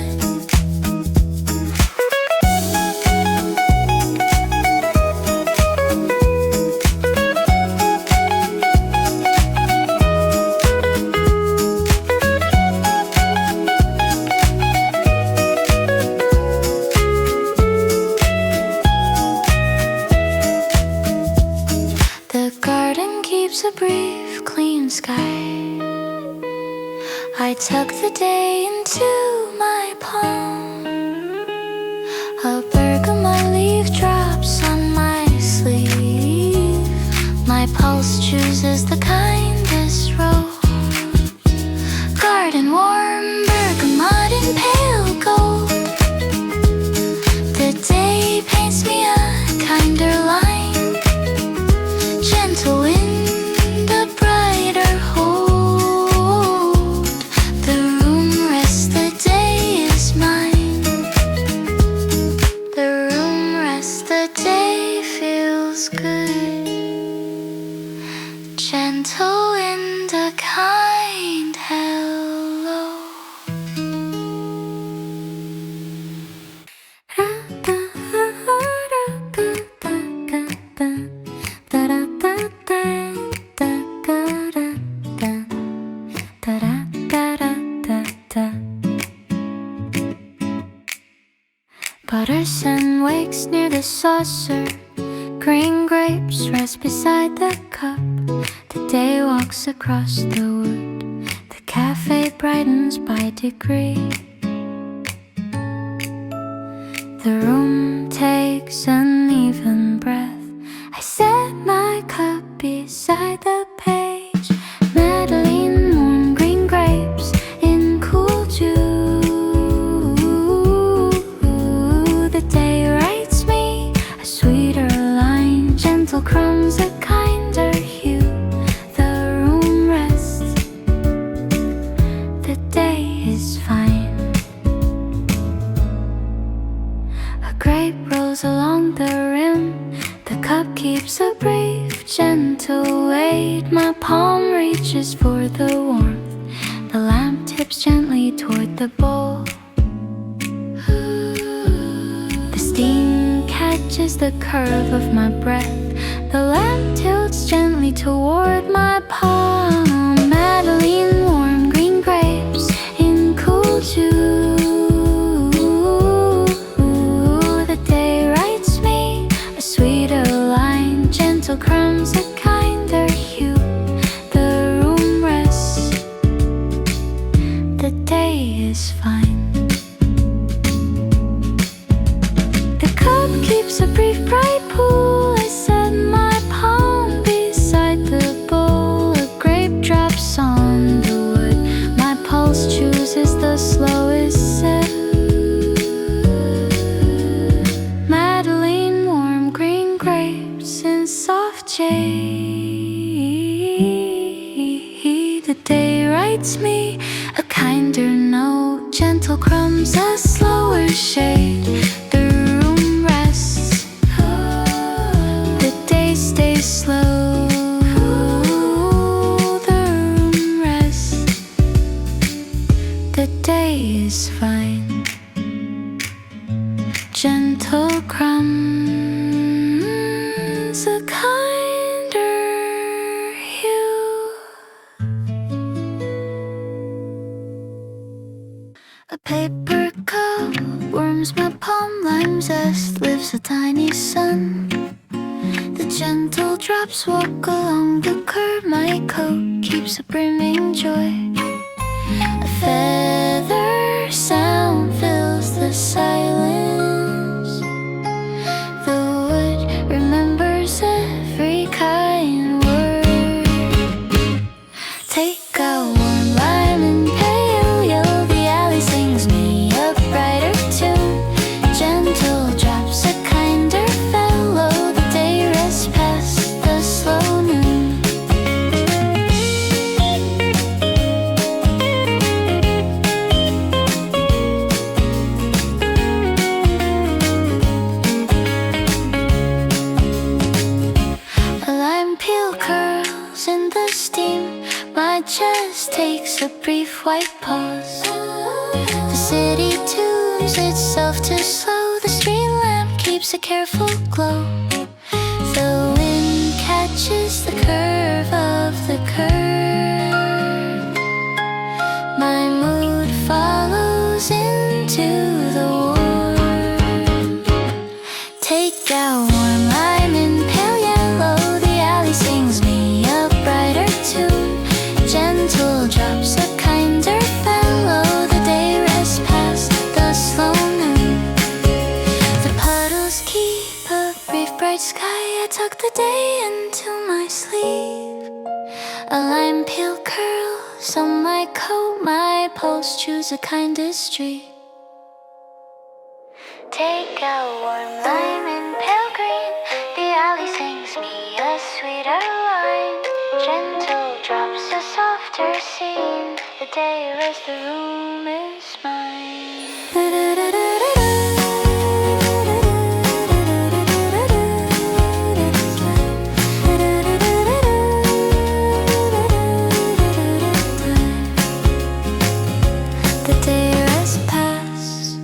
The garden keeps a brief, clean sky. I tuck the day into my palm. A bergamot leaf drops on my sleeve. My pulse chooses the kindest rose. Garden warm, bergamot and pale gold. The day paints me a kinder line. Gentle wind, a brighter hold. The room rests, the day is mine. The room rests, the day feels good. Gentle wind, a kind hello. Butterson wakes near the saucer. Green grapes rest beside the cup. The day walks across the wood. The cafe brightens by degree. The room takes an even breath. I set my cup beside the page. Madeleine, warm green grapes in cool dew. The day writes me a sweeter line. Gentle crumbs, a kinder hue. The room rests, the day is fine. A grape rolls along the rim. The cup keeps a brief, gentle weight. My palm reaches for the warmth. The lamp tips gently toward the bowl. The steam catches the curve of my breath. The lamp tilts gently toward my palm. Madeleine, warm green grapes in cool dew. The day writes me a sweeter line. Gentle crumbs, a kinder hue. The room rests, the day is fine. The cup keeps a brief, bright pool. I set my palm beside the bowl. A grape drops on the wood. My pulse chooses the slowest sip. Madeleine, warm green grapes in soft shade. The day writes me a kinder note. Gentle crumbs, a slower shade. The room rests, gentle crumbs, a kinder hue. A paper cup warms my palm, lime zest lives a tiny sun. The gentle drops walk along the curb, my coat keeps a brimming joy. A feather sound fills the silence. The wood remembers every kind word. Take a warm lime and pale yellow, the alley sings me a brighter tune. Gentle drops, a kinder fellow, the day rests past the slow noon. A lime peel curls in the steam, my chest takes a brief white pause. The city tunes itself to slow, the street lamp keeps a careful glow. The wind catches the curve of the curve. My mood follows into the warm. Take out warm lime and pale yellow, the alley sings me a brighter tune. Gentle drops, a kinder fellow, the day rests past the slow noon. The puddles keep a brief bright sky, I tuck the day into my sleeve. A lime peel curls on my coat, my pulse choose a kindest street. Take out warm lime and pale green, the alley sings me a sweeter line. Gentle drops, a softer scene, the day rests, the room is mine. The day rests past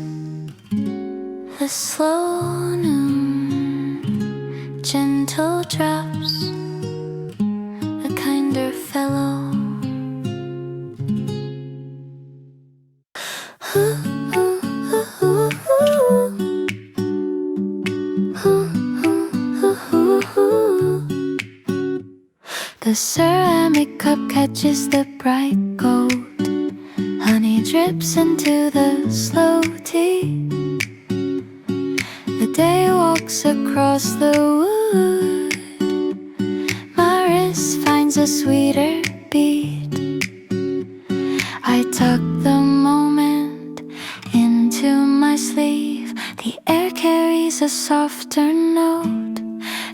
the slow noon. Gentle drops, a kinder fellow. The ceramic cup catches the bright gold. Honey drips into the slow tea. The day walks across the wood. My wrist finds a sweeter beat. I tuck the moment into my sleeve. The air carries a softer note.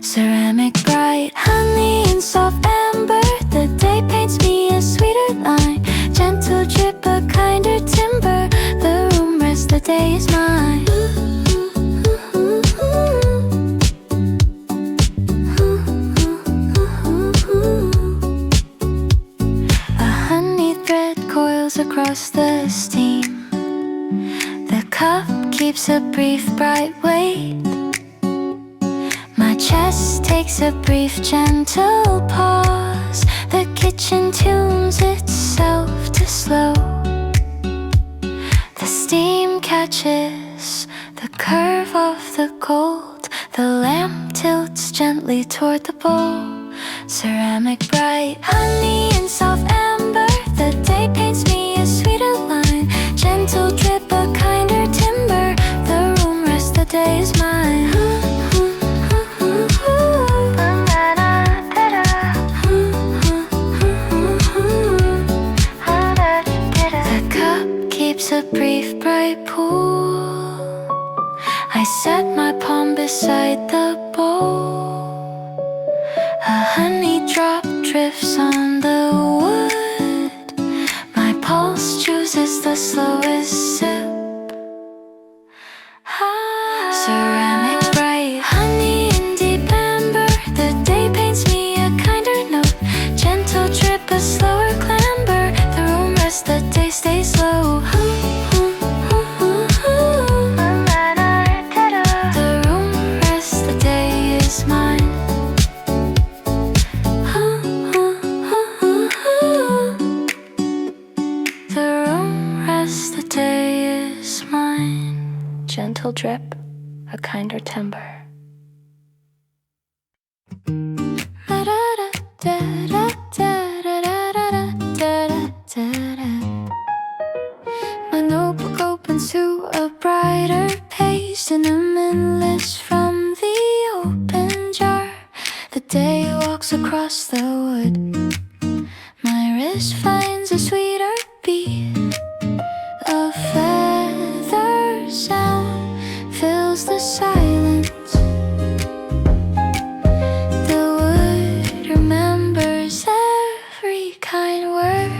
Ceramic bright, honey and soft amber. The day paints me a sweeter line. Gentle drip, a kinder timber. The room rests, the day is mine. A honey thread coils across the steam. The cup keeps a brief bright weight. My chest takes a brief gentle pause. The kitchen tunes itself to slow. The steam catches the curve of the gold. The lamp tilts gently toward the bowl. Ceramic bright, honey and soft amber. The day paints me a sweeter line. Gentle drip, a kinder timber. The room rests, the day is mine. A brief bright pool. I set my palm beside the bowl. A honey drop drifts on the wood. My pulse chooses the slowest sip. Ceramic bright, honey and deep amber. The day paints me a kinder note. Gentle drip, a slower clamber. The room rests, the day stays slow. drip, a kinder timber. My notebook opens to a brighter page, cinnamon list from the open jar. The day walks across the wood. My wrist finds a sweeter beat. A feather sound fills the silence. The wood remembers every kind word.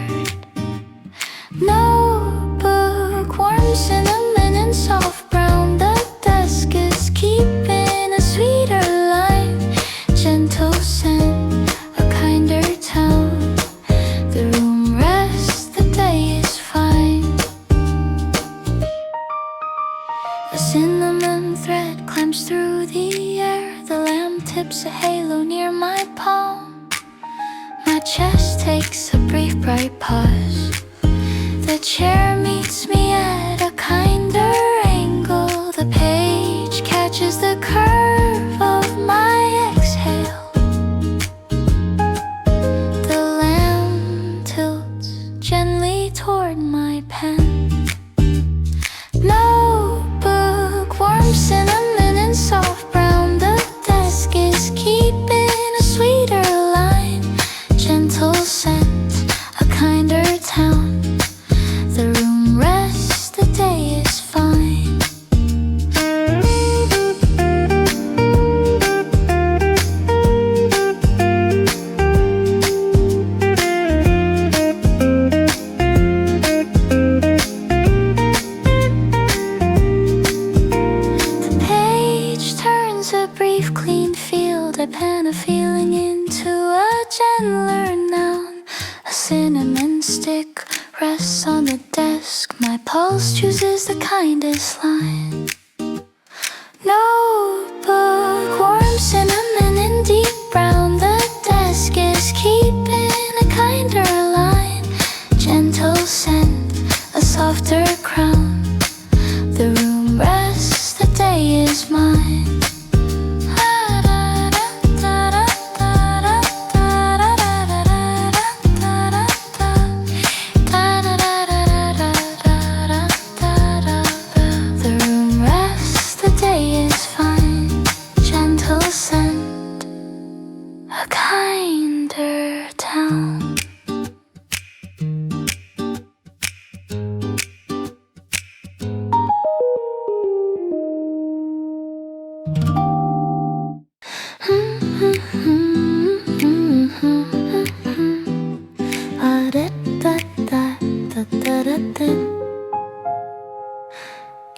Notebook, warm cinnamon and soft brown. The desk is keeping a sweeter line. Gentle scent, a kinder tone. The room rests, the day is fine. A cinnamon thread climbs through the air. The lamp tips a halo near my palm. My chest takes a brief bright pause. The chair meets me at a kinder angle. The page catches the curve of my exhale. The lamp tilts gently toward my pen. Notebook, warm cinnamon and soft brown. The desk is keeping a sweeter line. Gentle scent, a kinder town. The room rests, the day is fine. The page turns a brief clean field. I pen a feeling into a gentler noun. A cinnamon stick rests on the desk. My pulse chooses the kindest line. Notebook, warm cinnamon and deep brown. The desk is keeping a kinder line. Gentle scent, a softer crown. The room rests, the day is mine. The room rests, the day is fine. Gentle scent, a kinder town.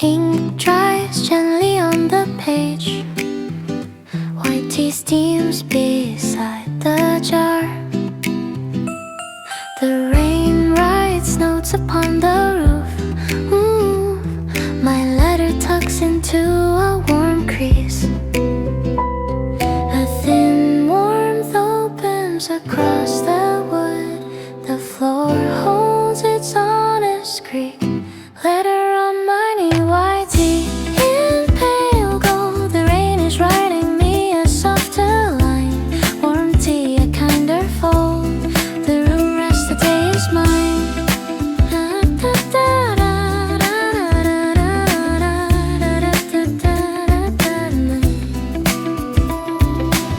Ink dries gently on the page. White tea steams beside the jar. The rain writes notes upon the roof. Ooh, my letter tucks into a warm crease. A thin warmth opens across the wood. The floor holds its honest creak. Letter on my knee, white tea in pale gold. The rain is writing me a softer line. Warm tea, a kinder fold. The room rests, the day is mine.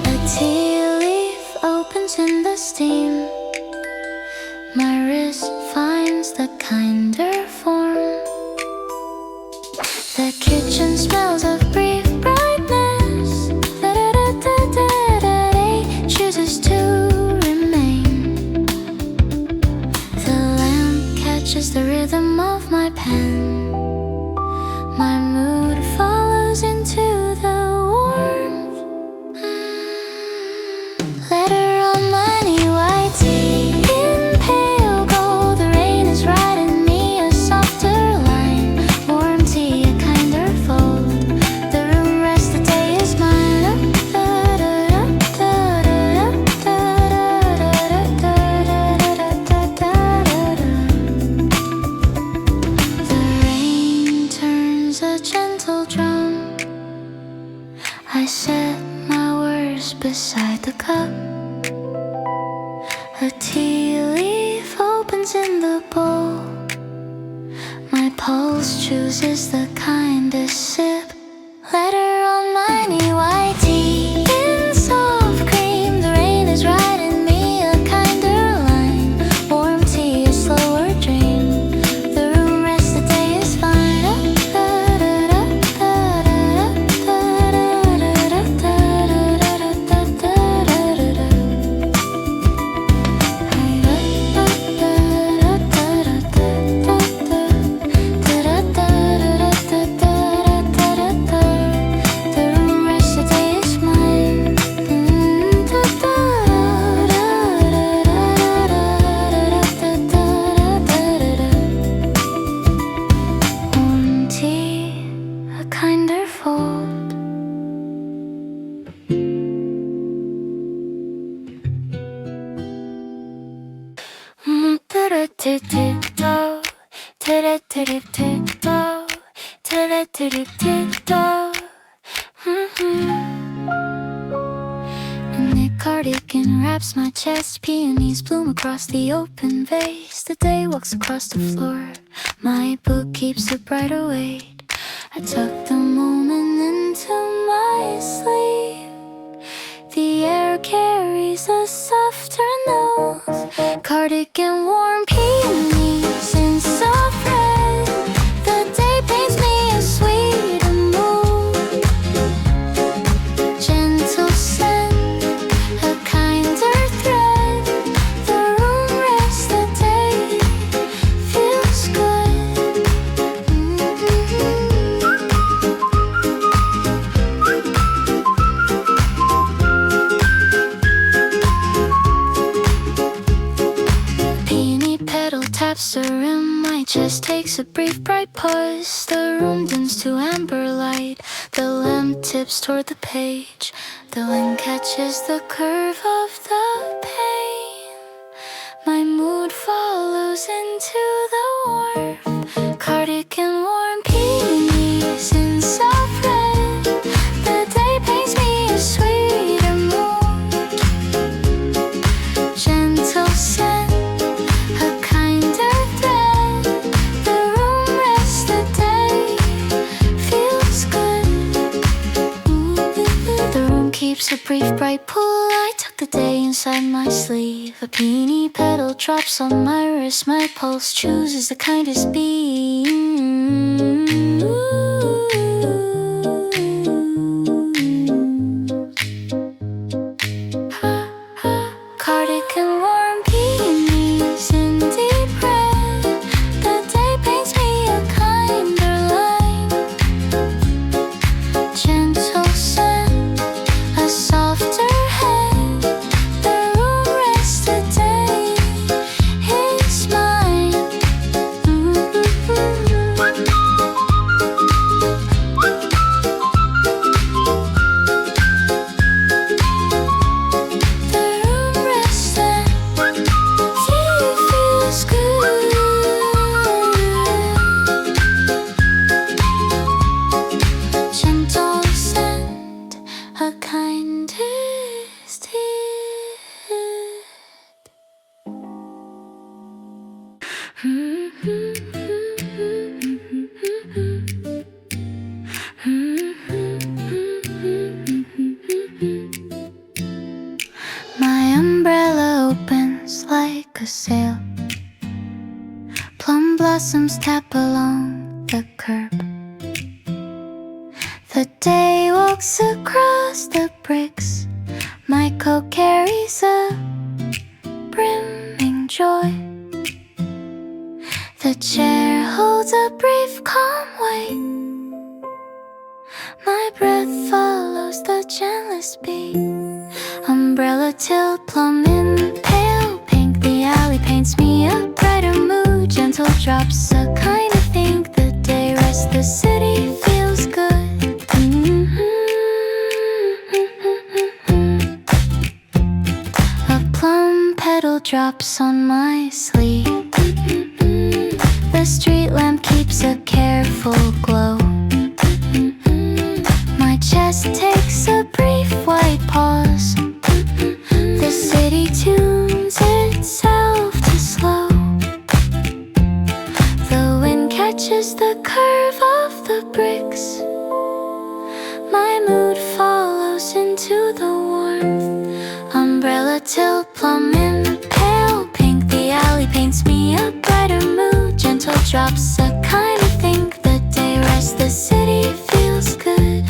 A tea leaf opens in the I said my words beside the cup. A tea leaf opens in the bowl. My pulse chooses the kindest sip. Letter on my knee, white tea in soft cream. The rain is writing me a kinder line. Warm tea, a slower dream. The room rests, the day is fine. Knit cardigan wraps my chest. Peonies bloom across the open vase. The day walks across the floor. My book keeps a brighter weight. I tuck the moment into my sleeve. The air carries a softer nose. Cardigan warm peonies in soft red. The day paints me a sweeter mood. Gentle scent, a kinder thread. The room rests, the day feels good. Peony petal taps the rim. My chest takes a brief bright pause. The room dims to amber light. The lamp tips toward the page. The wind catches the curve of the pain. My mood follows into the warmth. Cardigan warm peonies in soft red. The day paints me a sweeter mood. Gentle scent, a kinder thread. The room rests, the day feels good. The room keeps a brief bright pool. I tuck the day inside my sleeve. A peony petal drops on my wrist. My pulse chooses the kindest beam. Cardigan warm peonies in deep red. The day paints me a kinder line. Gentle scent, a softer head. The room rests, the day is mine. The room rests, the day feels good. Gentle scent, a kindest My umbrella opens like a sail. Plum blossoms tap along the curb. The day walks across the bricks. My coat carries a brimming joy. The chair holds a brief calm weight. My breath follows the gentlest beat. Umbrella tilt plum in pale pink. The alley paints me a brighter mood. Gentle drops, a kind of think. The day rests, the city feels good. A plum petal drops on my sleeve. The street lamp keeps a careful glow. My chest takes a brief white pause. The city tunes itself to slow. The wind catches the curve of the bricks. My mood follows into the warmth. Umbrella till plum in pale pink. The alley paints me a brighter mood. Gentle drops a kind of think. The day rests, the city feels good.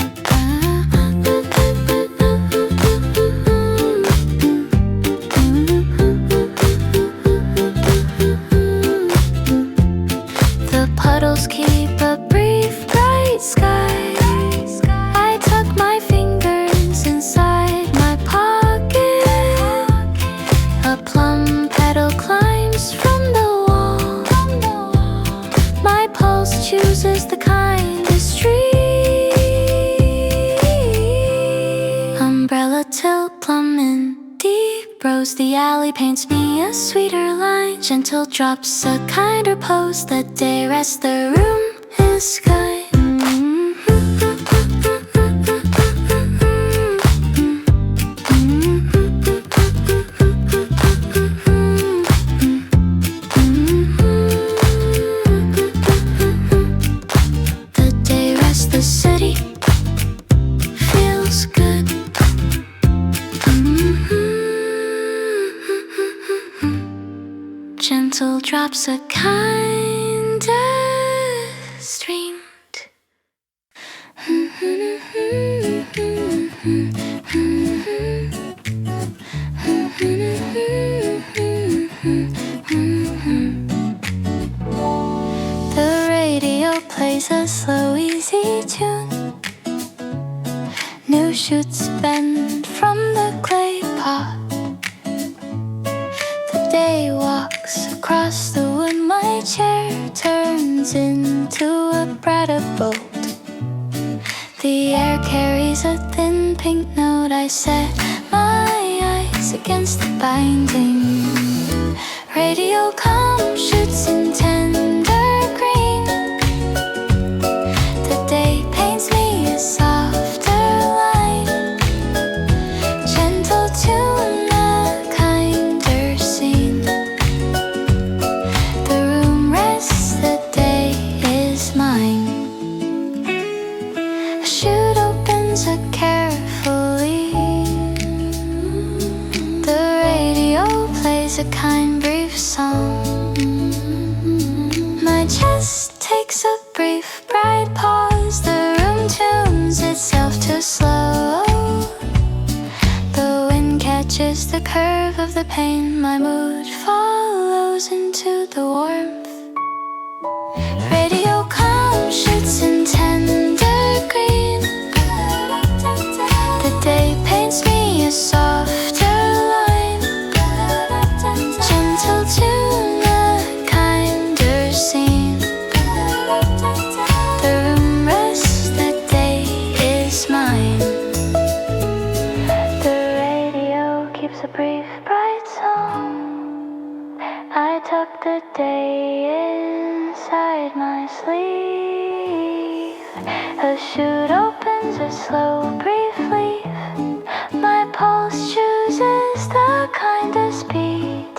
The puddles keep a brief bright sky. I tuck my fingers inside my pocket. A plum petal climbs from the wall. My pulse chooses the kindest tree. Umbrella till plum in deep rose. The alley paints me a sweeter line. Gentle drops a kinder pose. The day rests, the room is sky. Gentle drops a kind streamed. The radio plays a slow, easy tune. New shoots bend from the clay pot. The day walks across the wood. My chair turns into a brighter bolt. The air carries a thin pink note. I set my eyes against the binding. Radio calm shoots in tender green. The day paints me a softer line. Gentle tune, a kinder scene. The room rests, the day is mine. A chute opens a carefully. The radio plays a kind brief song. My chest takes a brief bright pause. The room tunes itself to slow. The wind catches the curve of the pain. My mood follows into the warmth. Radio calm shoots in tender green. The day paints me a softer line. Gentle tune, a kinder scene. The room rests, the day is mine. The radio keeps a brief bright song. I tuck the day inside my sleeve. A chute opens a slow brief leaf. My pulse chooses the kindest beat.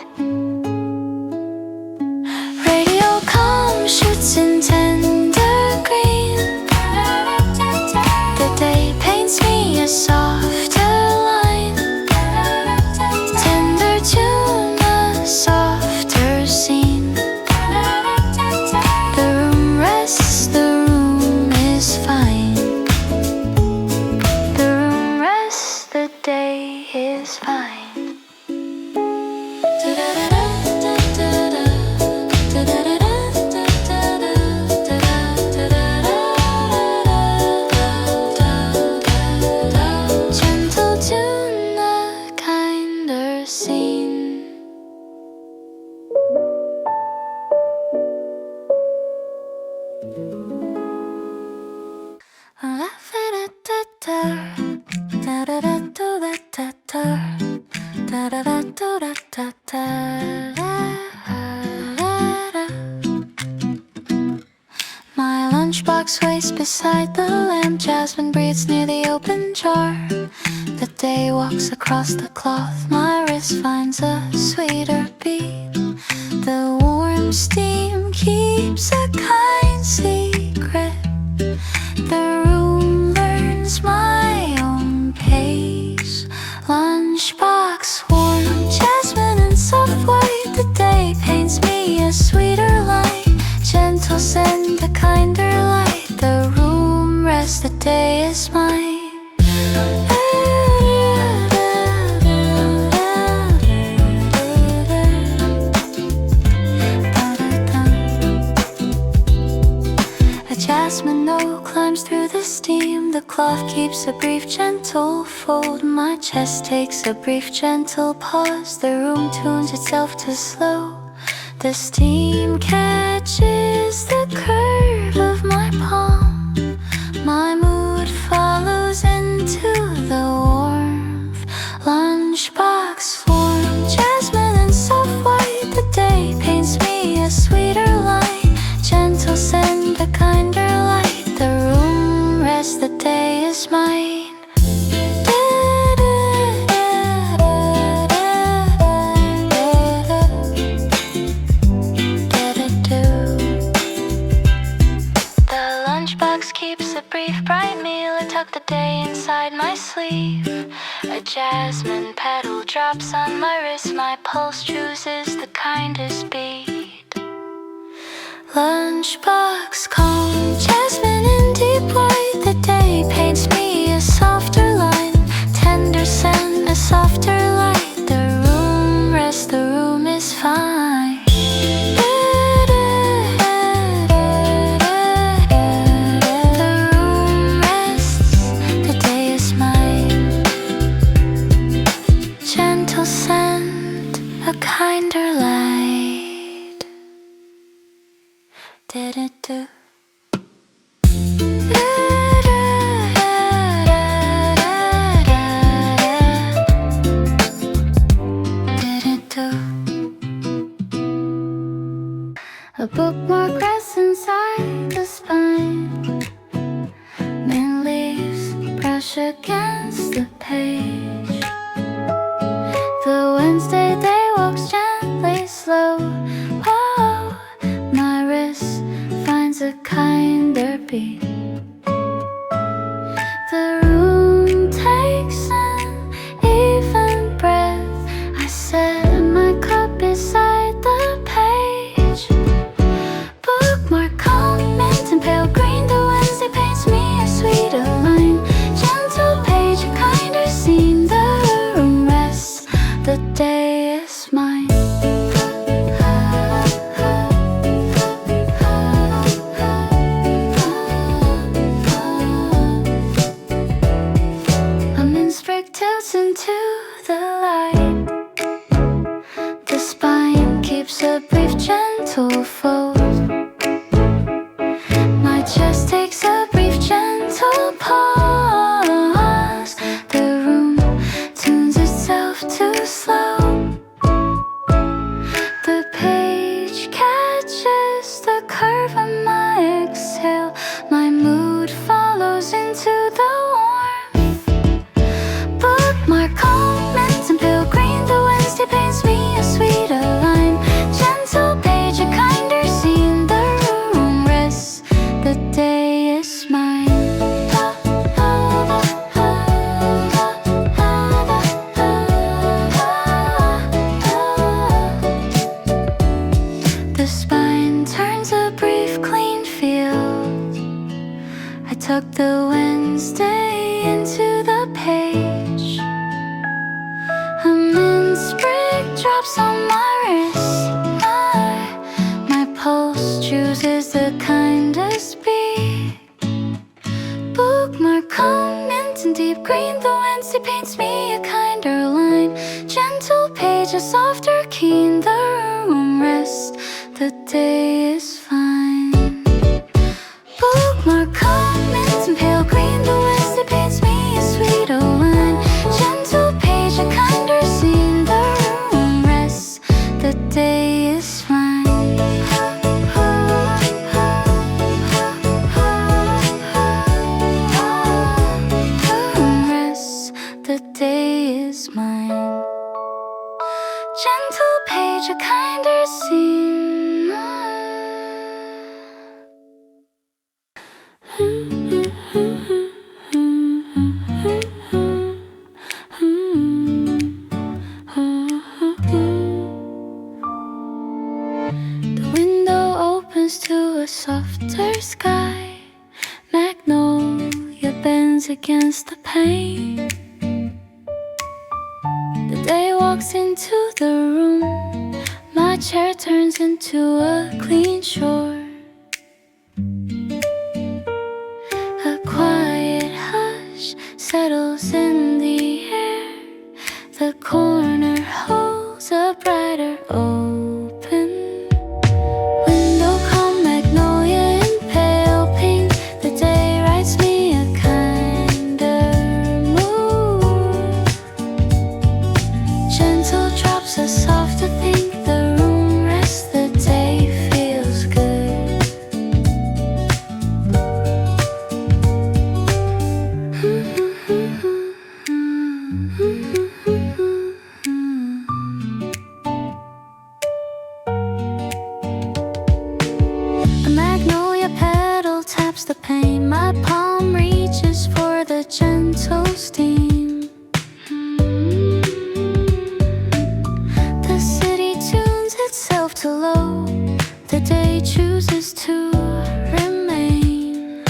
Radio calm shoots in tender green. The day paints me a softer line. Tender tune, a softer scene. The room rests, the room is fine. The room rests, the day is fine. Gentle tune, a kinder scene. My lunchbox waste beside the lamp. Jasmine breathes near the open jar. The day walks across the cloth. My wrist finds a sweeter beat. The warm steam keeps a kind secret. The room learns my own pace. Lunchbox warm, jasmine and soft white. The day paints me a sweeter light. Gentle scent, a kinder light. The room rests, the day is mine. A jasmine note climbs through the steam. The cloth keeps a brief gentle fold. My chest takes a brief gentle pause. The room tunes itself to slow. The steam catches the curve of my palm. My mood follows into the warmth. Lunchbox warm, jasmine and soft white. The day paints me a sweeter light. Gentle scent, a kinder light. The room rests, the day is mine. Keeps a brief bright meal. I tuck the day inside my sleeve. A jasmine petal drops on my wrist. My pulse chooses the kindest beat. Lunchbox calm, jasmine in deep white. The day paints me a softer line. Tender scent, a softer light. The room rests, the room is fine. A kinder light. Did it do? Did it do? A bookmark rests inside the spine. Mint leaves brush against the page. The Wednesday day walks gently slow. Oh, my wrist finds a kinder beat. The room takes an even breath. I set my cup beside the page. Bookmark comment in pale green. The Wednesday paints me a sweeter line. Gentle page, a kinder scene. The room rests, the day is mine. A mint sprig tilts into the light. The spine keeps a brief gentle fold. My chest takes a brief gentle pause. The room tunes itself to slow. The page catches the curve of my exhale. My mood follows into the warmth. Bookmark comments in pale green. The Wednesday paints me a sweeter line. Gentle page, a kinder scene. The room rests, the day is mine. The spine turns a brief clean field. I tuck the Wednesday into the page. A mint sprig drops on my wrist. My pulse chooses the kindest beat. Bookmark comment in deep green. The Wednesday paints me a kinder line. Gentle page, a softer keen. The room rests, the day is fine. Bookmark comments in pale green. The Wednesday paints me a sweeter line. Gentle page, a kinder scene. The room rests, the day is fine. page a kinder scene. The window opens to a softer sky. Magnolia bends against the pane. The day walks into the room. My chair turns into a clean shore. A quiet hush settles in the air. The corner holds a brighter open window. Calm magnolia in pale pink. The day writes me a kinder mood. Gentle drops a softer think. The room rests, the day feels good. A magnolia petal taps the pane. My palm reaches for the gentle steam. The city tunes itself to low. The day chooses to remain.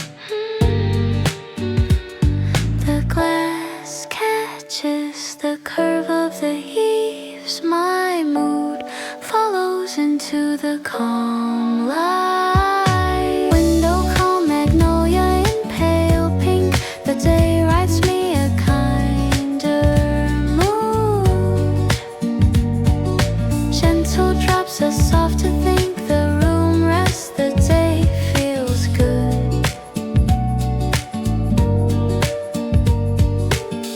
The glass catches the curve of the eaves. My mood follows into the calm light. Window calm magnolia in pale pink. The day writes me a kinder mood. Gentle drops a softer think. The room rests, the day feels good.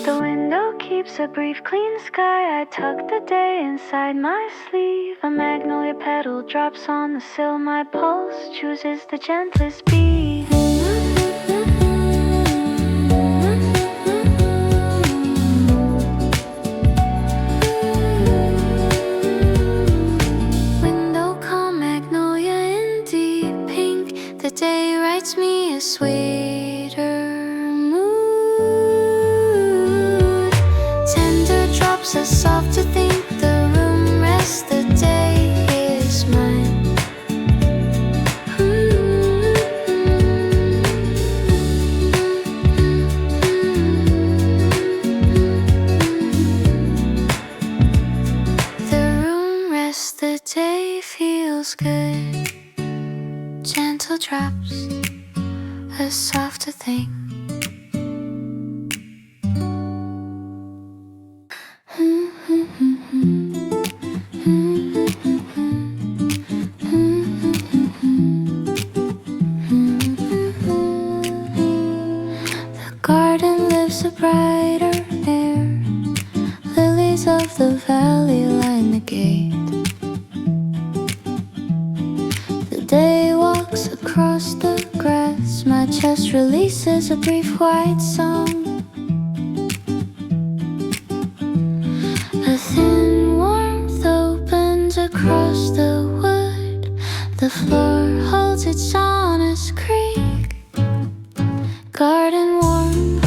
The window keeps a brief clean sky. I tuck the day inside my sleeve. A magnolia petal drops on the sill. My pulse chooses the gentlest beat. Window calm magnolia in deep pink. The day writes me a sweeter mood. Tender drops a softer think. The room rests, the day is mine. The room rests, the day feels good. Gentle drops a softer thing. The garden lives a brighter air. Lilies of the valley line the gate. The day walks across the grass. My chest releases a brief white song. A thin warmth opens across the wood. The floor holds its honest creak. Garden warm,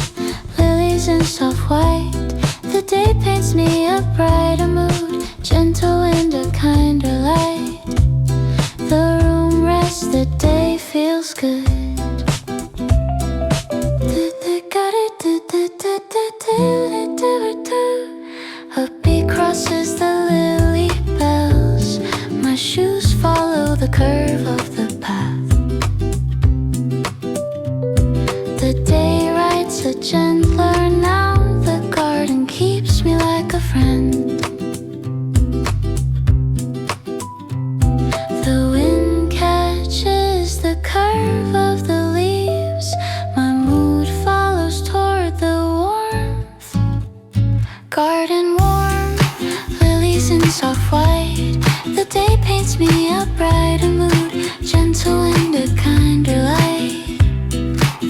lilies in soft white. The day paints me a brighter mood. Gentle wind, a kinder light. The room rests, the day feels good. A bee crosses the lily bells. My shoes follow the curve of the path. The day writes a gentler now. The garden keeps me like a friend. The wind catches the curve of the leaves. My mood follows toward the warmth. Garden warm, lilies in soft white. The day paints me a brighter mood. Gentle wind, a kinder light.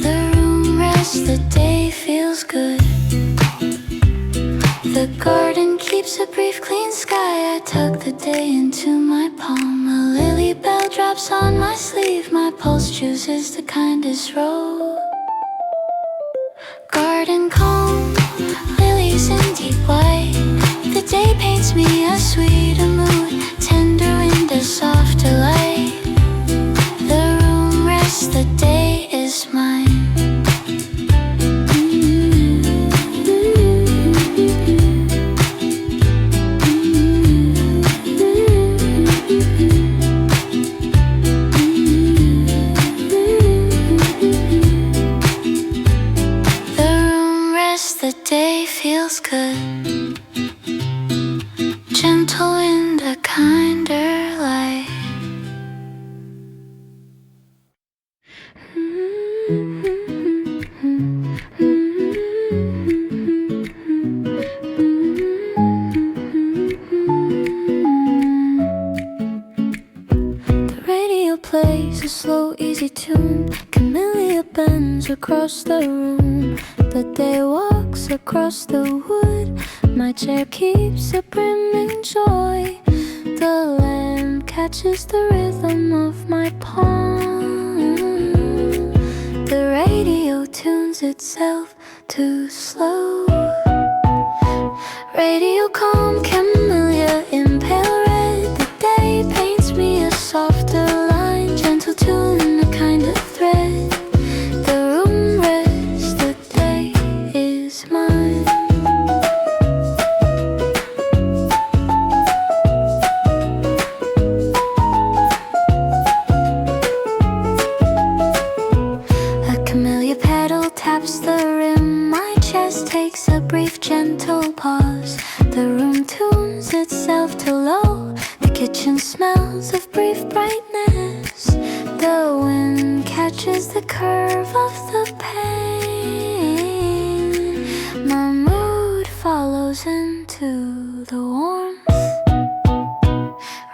The room rests, the day feels good. The garden keeps a brief clean sky. sky, I tuck the day into my palm. A lily bell drops on my sleeve. My pulse chooses the kindest rose. Garden calm, lilies in deep white. The day paints me a sweeter mood, tender wind, a softer light. The room rests, the day is mine. The day feels good. Gentle wind, a kinder light. The radio plays a slow, easy tune. Camellia bends across the room. The day walks across the wood. My chair keeps a brimming joy. The lamp catches the rhythm of my palm. The radio tunes itself too slow. Radio calm, camellia in pale red. The day paints me a softer line. Gentle tune, a kind of thread. The room rests, the day is mine. A camellia petal taps the rim. My chest takes a brief gentle pause. The room tunes itself to low. The kitchen smells of brief brightness. The wind catches the curve of the pane. My mood follows into the warmth.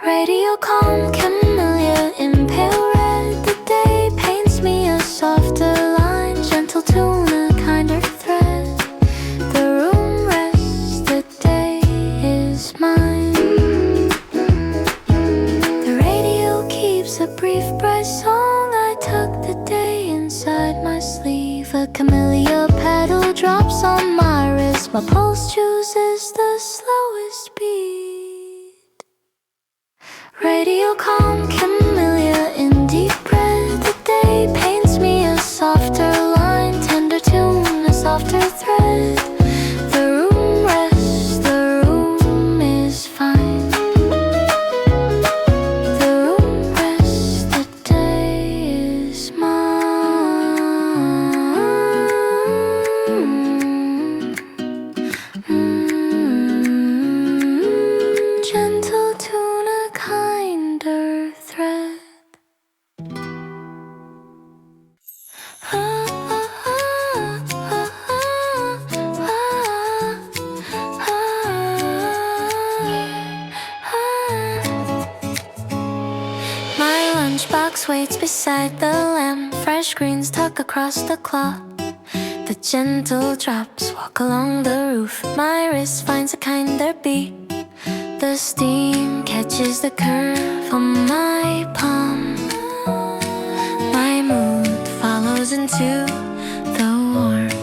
Radio calm, camellia in pale red. The day paints me a softer line. Gentle tune, a kinder thread. The room rests, the day is mine. The radio keeps a brief bright song. I tuck the day inside my sleeve. A camellia petal drops on my wrist. My pulse chooses the slowest beat. Radio calm, camellia in deep red. The day paints me a softer line. Tender tune, a softer thread. The room rests, the room is fine. The room rests, the day is mine. Gentle tune, a kinder thread. My lunchbox waits beside the lamp. Fresh greens tuck across the cloth. The gentle drops walk along the roof. My wrist finds a kinder beat. The steam catches the curve on my palm. My mood follows into the warmth.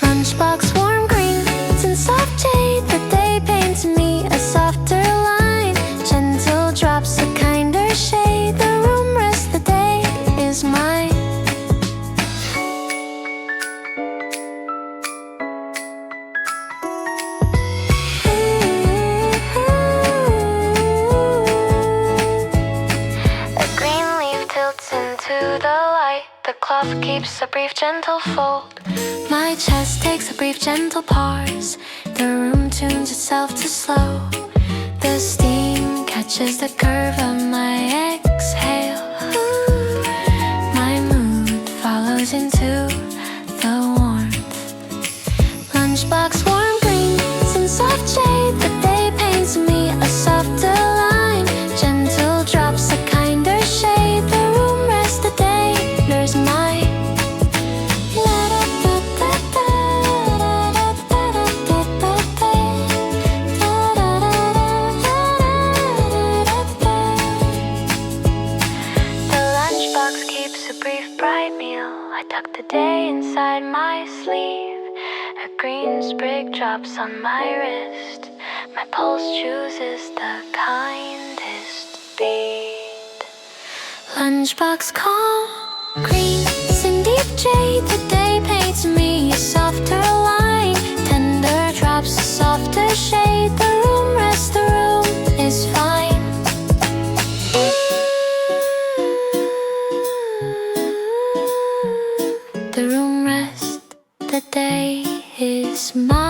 Lunchbox warm greens and soft jade. The day paints me a softer line. Gentle drops, a kinder shade. The room rests, the day is mine. A green leaf tilts into the light. The cloth keeps a brief gentle fold. My chest takes a brief gentle pause. The room tunes itself to slow. The steam catches the curve of my exhale. My mood follows into the warmth. Lunchbox warm greens and soft shade. The day paints me a softer line. Gentle drops, a kinder shade. The room rests, the day there's mine. green sprig drops on my wrist. My pulse chooses the kindest beat. Lunchbox calm, greens in deep jade. The day paints me a softer line. Tender drops, a softer shade. The room rests, the room is fine. The room rests, the day is mine.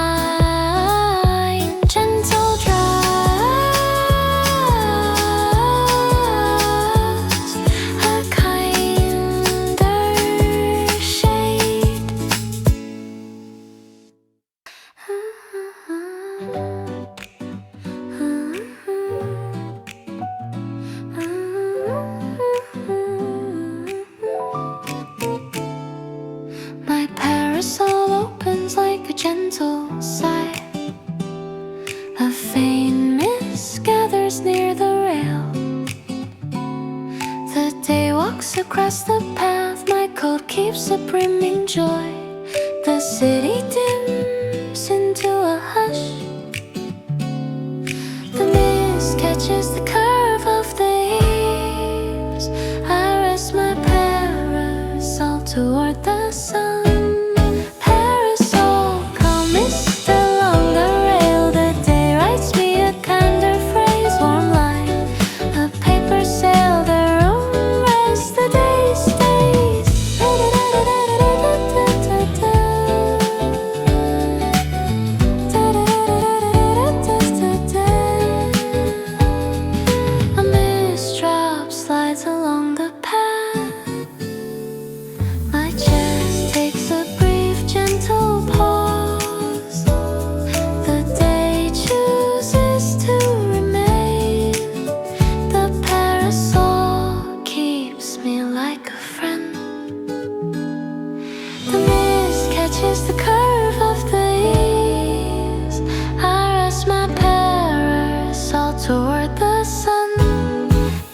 Gentle drops, a kinder shade. My parasol opens like a gentle sigh. A faint mist gathers near the rail. The day walks across the path. My coat keeps a brimming joy. The city dims into a hush. The mist catches the curve of the eaves. I rest my parasol toward the sun. Parasol, calm mist along the rail. The day writes me a kinder phrase. Warm line, a paper sail. The room rests, the day stays. A mist drop slides along the path. My chest takes a brief, gentle pause. The day chooses to remain. The parasol keeps me like a friend. The mist catches the curve of the eaves. I rest my parasol toward the sun.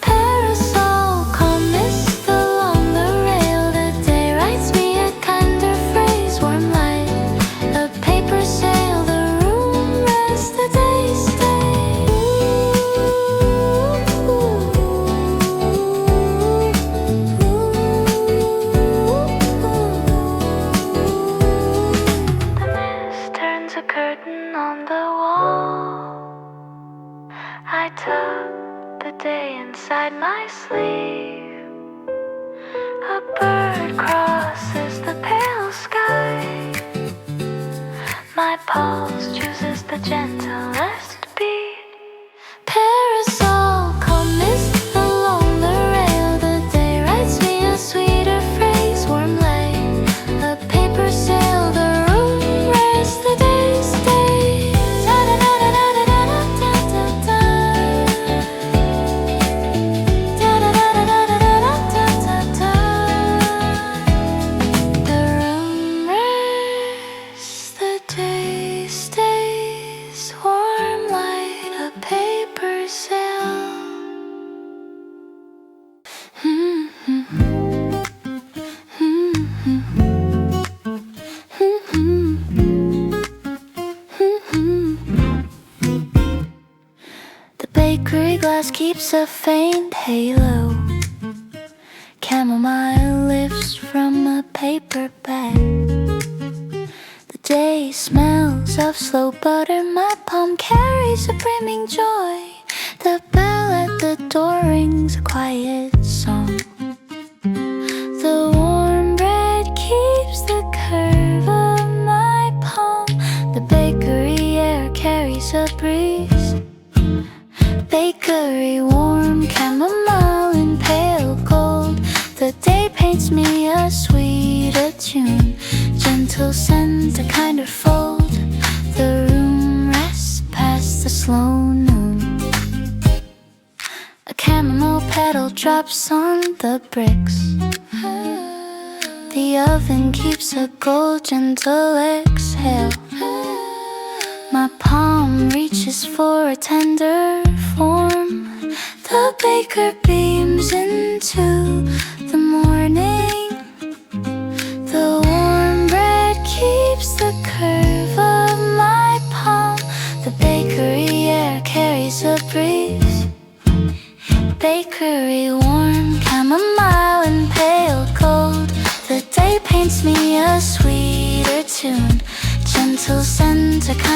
Parasol, calm mist along the rail. The day writes me a kinder phrase. Warm light, a paper sail. The room rests, the day stays. The mist turns a curtain on the wall. I tuck the day inside my sleeve. A bird crosses the pale sky. My pulse chooses the gentlest beat. Parasol, calm mist along the rail. The day writes me a sweeter phrase. Warm light, a paper sail. The room rests, the day stays. Da-da-da-da-da-da-da-da-da-da. Da-da-da-da-da-da-da-da-da. The room rests, the day stays. Warm light, a paper sail. The bakery glass keeps a faint halo. Chamomile lifts from a paper bag. The day smells of slow butter. My palm carries a brimming joy. The bell at the door rings a quiet song. The warm bread keeps the curve of my palm. The bakery air carries a breeze. Bakery warm, chamomile in pale gold. The day paints me a sweeter tune. Gentle scent, a kinder fold. The room rests past the slow noon. A chamomile petal drops on the bricks. The oven keeps a gold gentle exhale. My palm reaches for a tender form. The baker beams into the morning. The warm bread keeps the curve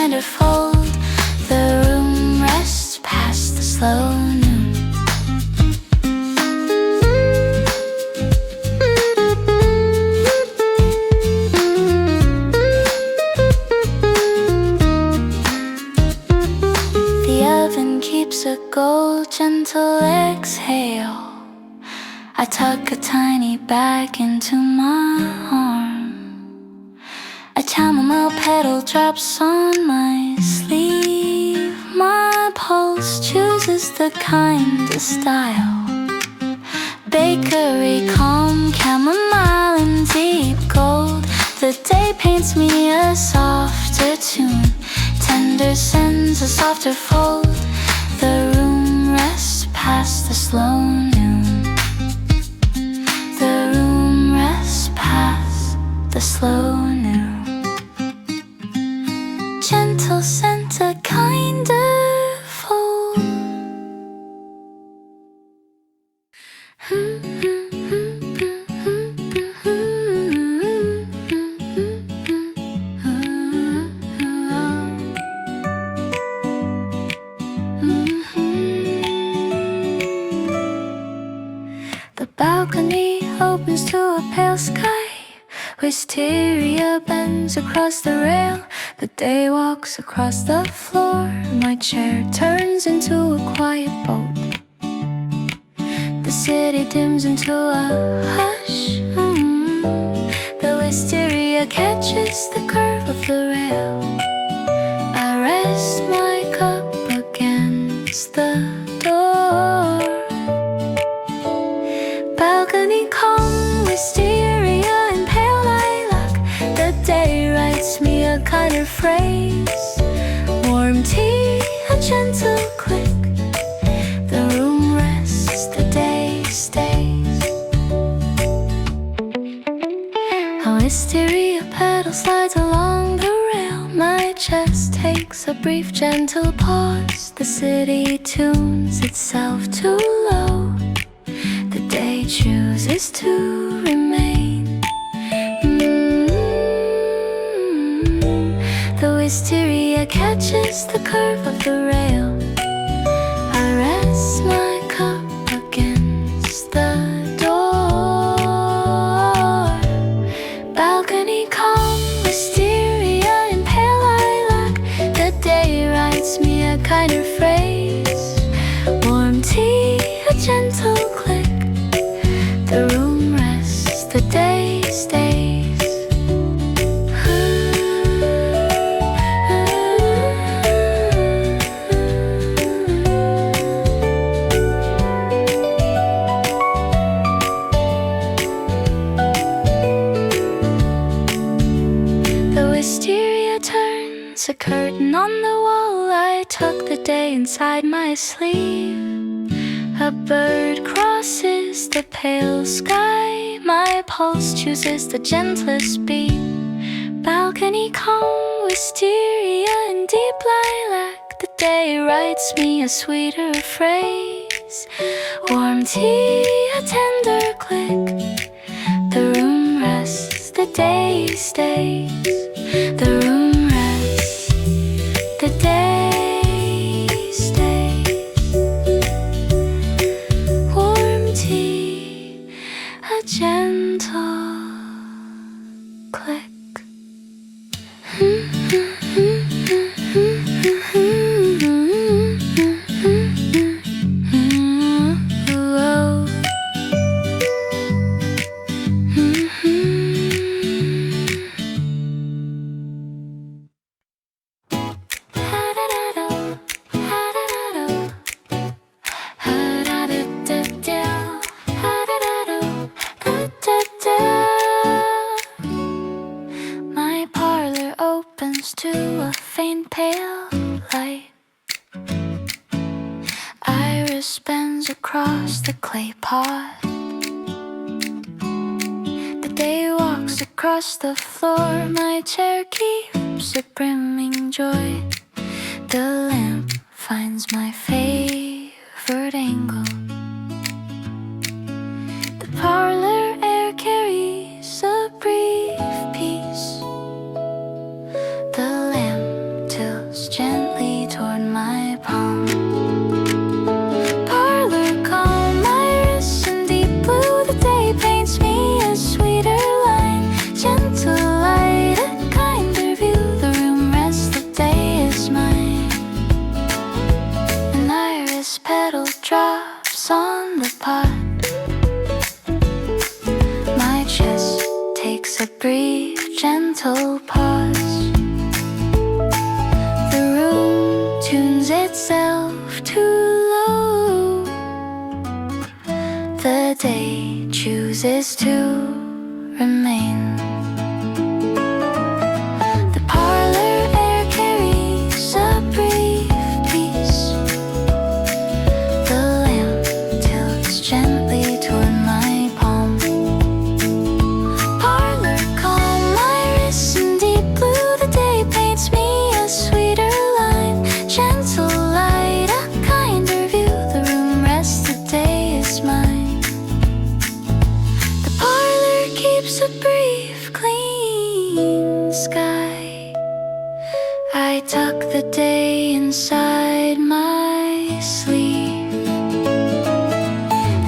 tender fold. The room rests past the slow noon. The oven keeps a gold, gentle exhale. I tuck a tiny bag into my arm. A chamomile petal drops on my sleeve. My pulse chooses the kind of style. Bakery calm, chamomile and deep gold. The day paints me a softer tune. Tender scents, a softer fold. The room rests past the slow noon. The slow noon. Gentle scent, a kind of fold. The balcony opens to a pale sky. Wisteria bends across the rail. The day walks across the floor. My chair turns into a quiet boat. The city dims into a hush. The wisteria catches the curve of the rail. I rest my cup against the door. Balcony calm, wisteria and pale lilac. The day writes me a kind of phrase. Warm tea, a gentle click. The room rests, the day stays. A wisteria petal slides along the rail. My chest takes a brief gentle pause. The city tunes itself too low. The day chooses to remain. The wisteria catches the curve of the rail. I rest my cup against the door. Balcony calm, wisteria and pale lilac. The day writes me a kind of phrase. Warm tea, a gentle click. The room rests, the day stays. The wisteria turns a curtain on the wall. I tuck the day inside my sleeve. A bird crosses the pale sky. My pulse chooses the gentlest beat. Balcony calm, wisteria and deep lilac. The day writes me a sweeter phrase. Warm tea, a tender click. The room rests, the day stays. The room rests, the day stays. A gentle click. To a faint pale light. Iris bends across the clay pot. The day walks across the floor. My chair keeps a brimming joy. The lamp finds my favorite angle. The parlor air carries a brief peace. The lamp till I tuck the day inside my sleeve.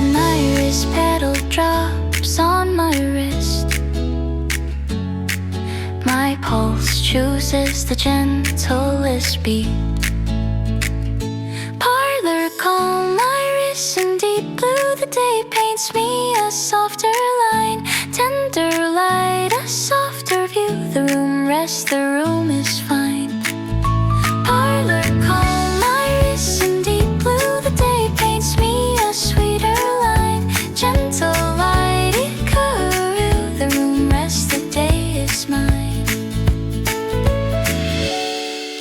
An iris petal drops on my wrist. My pulse chooses the gentlest beat. Parlor calm, iris in deep blue. The day paints me a softer line. Tender light, a softer view. The room rests, the room is fine. Parlor calm, iris in deep blue. The day paints me a sweeter line. Gentle light, 𝚿𝚗. The room rests, the day is mine.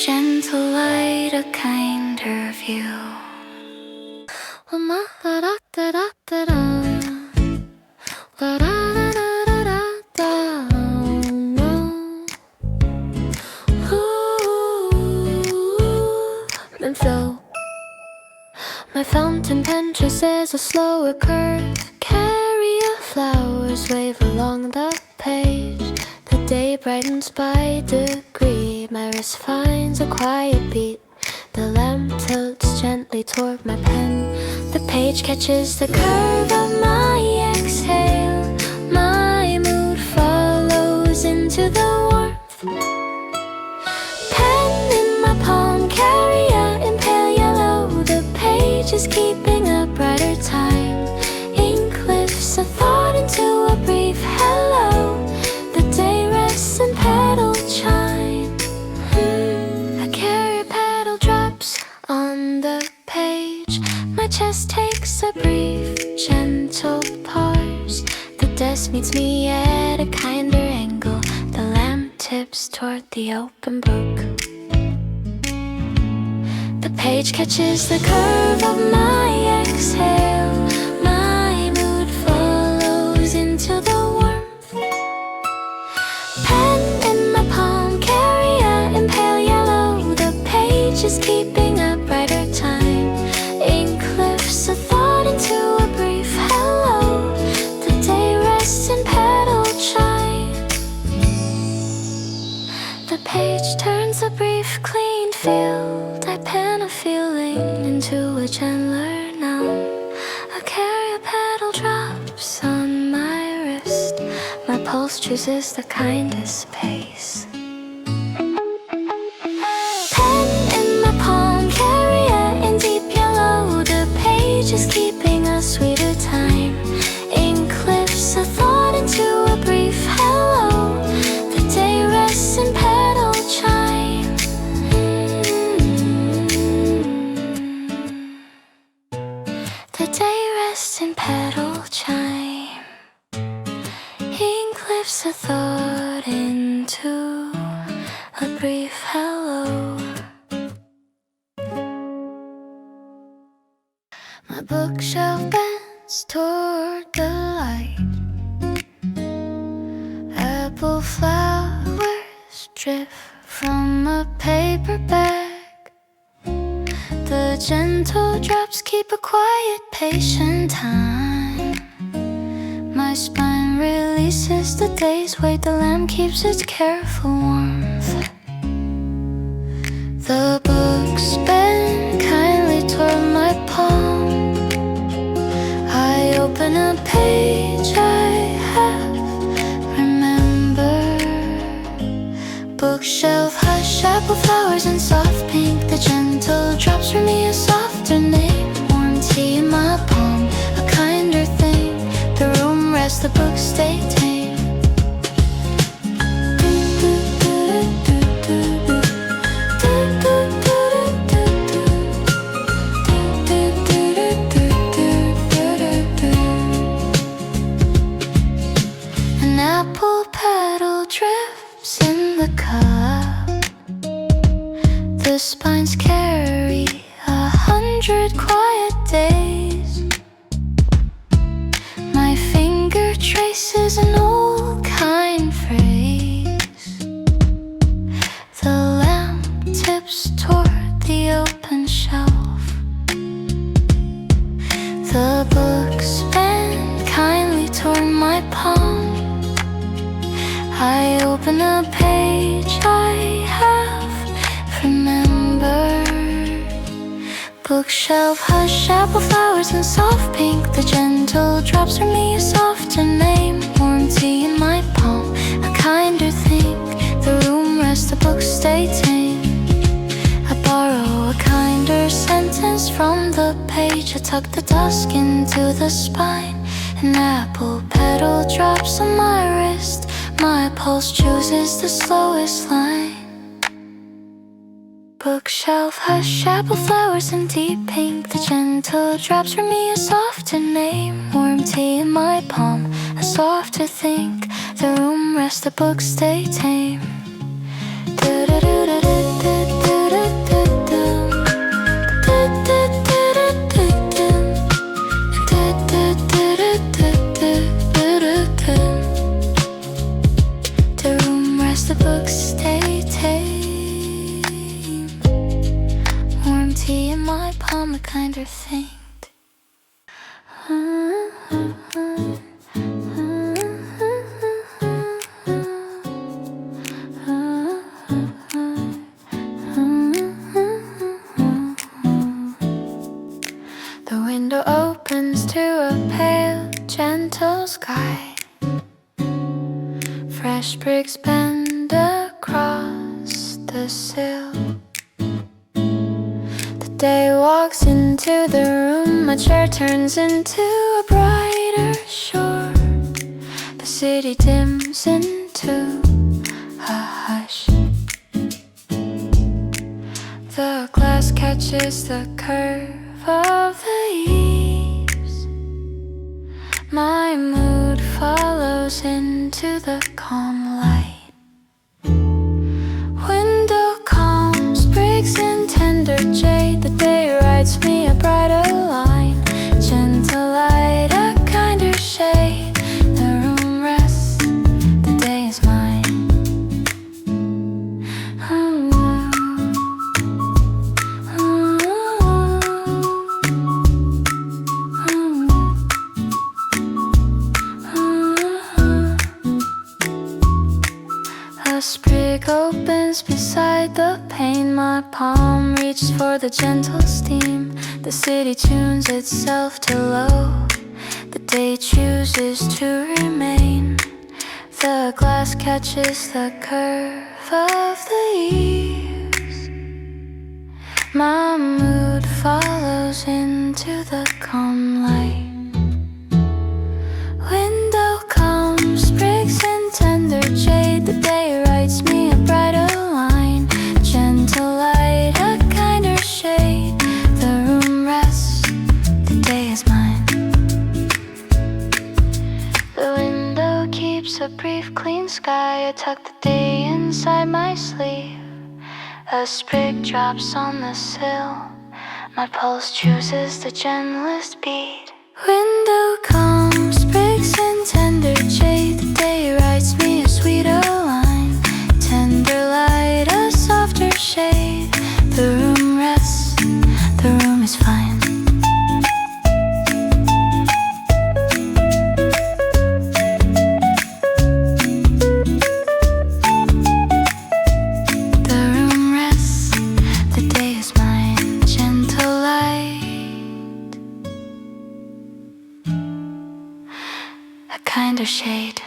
Gentle light, a kinder view. My fountain pen traces a slower curve. Carrier flowers wave along the page. The day brightens by degree. My wrist finds a quiet beat. The lamp tilts gently toward my pen. The page catches the curve of my exhale. My mood follows into the warmth. Pen in my palm, carrier in pale yellow. The page is keeping a brighter time. Ink lifts a thought into a brief hello. The day rests in petal chime. A carrier petal drops on the page. My chest takes a brief, gentle pause. The desk meets me at a kinder angle. The lamp tips toward the open book. The page catches the curve of my exhale. My mood follows into the warmth. Pen in my palm, carrier in pale yellow. The page is keeping a brighter time. Ink lifts a thought into a brief hello. The day rests in petal chime. The page turns a brief clean field. I pen a feeling into a gentler noun. A carrier petal drops on my wrist. My pulse chooses the kindest pace. Pen in my palm, carrier in deep yellow. The page is keeping a sweeter time. Ink lifts a thought into a brief hello. The day rests in petal chime. The day rests in petal chime. Ink lifts a thought into a brief hello. My bookshelf bends toward the light. Apple flowers drip from a paper bag. The gentle drops keep a quiet, patient time. My spine releases the day's weight. The lamp keeps its careful warmth. The books bend kindly toward my palm. I open a page I have remembered. Bookshelf hush, apple flowers and soft pink. The gentle drops for me a softer name. Warm tea in my palm, a kinder thing. The room rests, the books stay tame. An apple petal drips in the cup. The spines carry 100 quiet days. My finger traces an old kind phrase. The lamp tips toward the open shelf. The books bend kindly toward my palm. I open a page I have Bookshelf, hush, apple flowers and soft pink. The gentle drops from me a softer name. Warm tea in my palm, a kinder think. The room rests, the books stay tame. I borrow a kinder sentence from the page. I tuck the dusk into the spine. An apple petal drops on my wrist. My pulse chooses the slowest line. Bookshelf, hush, apple flowers and deep pink. The gentle drops from me a softer name. Warm tea in my palm, a softer think. The room rests, the books stay tame. The room rests, the books stay tame. Warm tea in my palm, a kinder think. The window opens to a pale, gentle sky. Fresh sprigs bend across the sill. The day walks into the room. My chair turns into a brighter shore. The city dims into a hush. The glass catches the curve of the eaves. My mood follows into the calm light. Window calm, sprigs in tender jade. The day writes me a brighter line. Gentle light, a kinder shade. The room rests, the day is mine. A sprig opens beside the pane. My palm reaches for the gentle steam. The city tunes itself to low. The day chooses to remain. The glass catches the curve of the eaves. My mood follows into the calm light. Window comes, sprigs in tender jade. The day writes me a brighter line. Gentle light, a kinder shade. The room rests, the day is mine. The window keeps a brief clean sky. I tuck the day inside my sleeve. A sprig drops on the sill. My pulse chooses the gentlest beat. Window comes, sprigs in tender jade. The day writes me a sweeter line. Tender light, a softer shade. The room rests, the room is fine. The room rests, the day is mine. Gentle light, a kinder shade.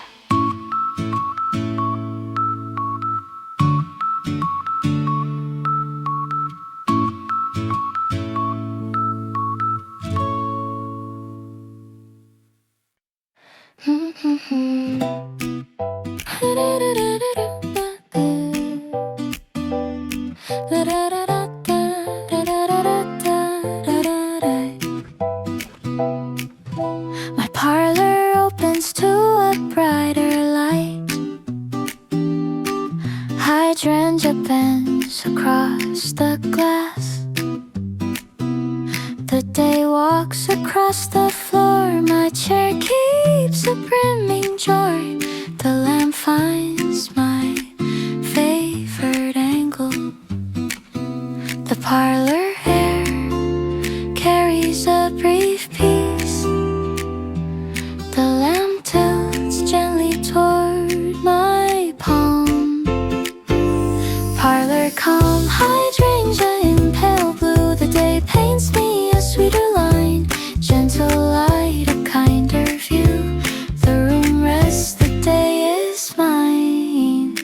My parlor opens to a brighter light. Hydrangea bends across the glass. The day walks across the floor. My chair keeps a brimming jar. The lamp finds my favorite angle. The parlor air carries a brief peace. The lamp tilts gently toward my palm. Parlor calm, hydrangea in pale blue. blue, the day paints me a sweeter line. Gentle light, a kinder view. The room rests, the day is mine.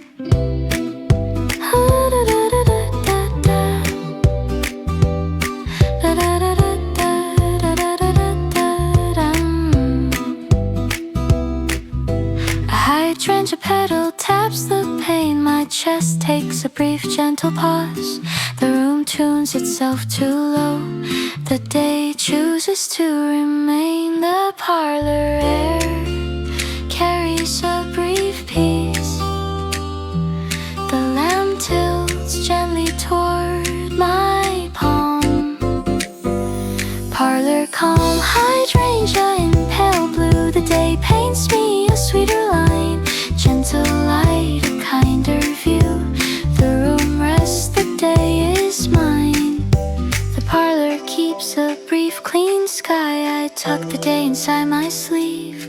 A hydrangea petal taps the pane. My chest takes a brief gentle pause. The room tunes itself too low. The day chooses to remain. The parlor air carries a brief peace. The lamp tilts gently toward my palm. Parlor calm, hydrangea in pale blue. The day paints me a sweeter line. Gentle light, a kinder view. The room rests, the day is mine. The parlor keeps a brief clean sky. I tuck the day inside my sleeve.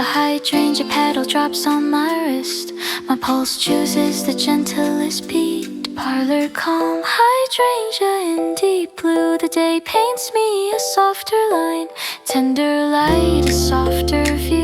A hydrangea petal drops on my wrist. My pulse chooses the gentlest beat. Parlor calm, hydrangea in deep blue. The day paints me a softer line. Tender light, a softer view.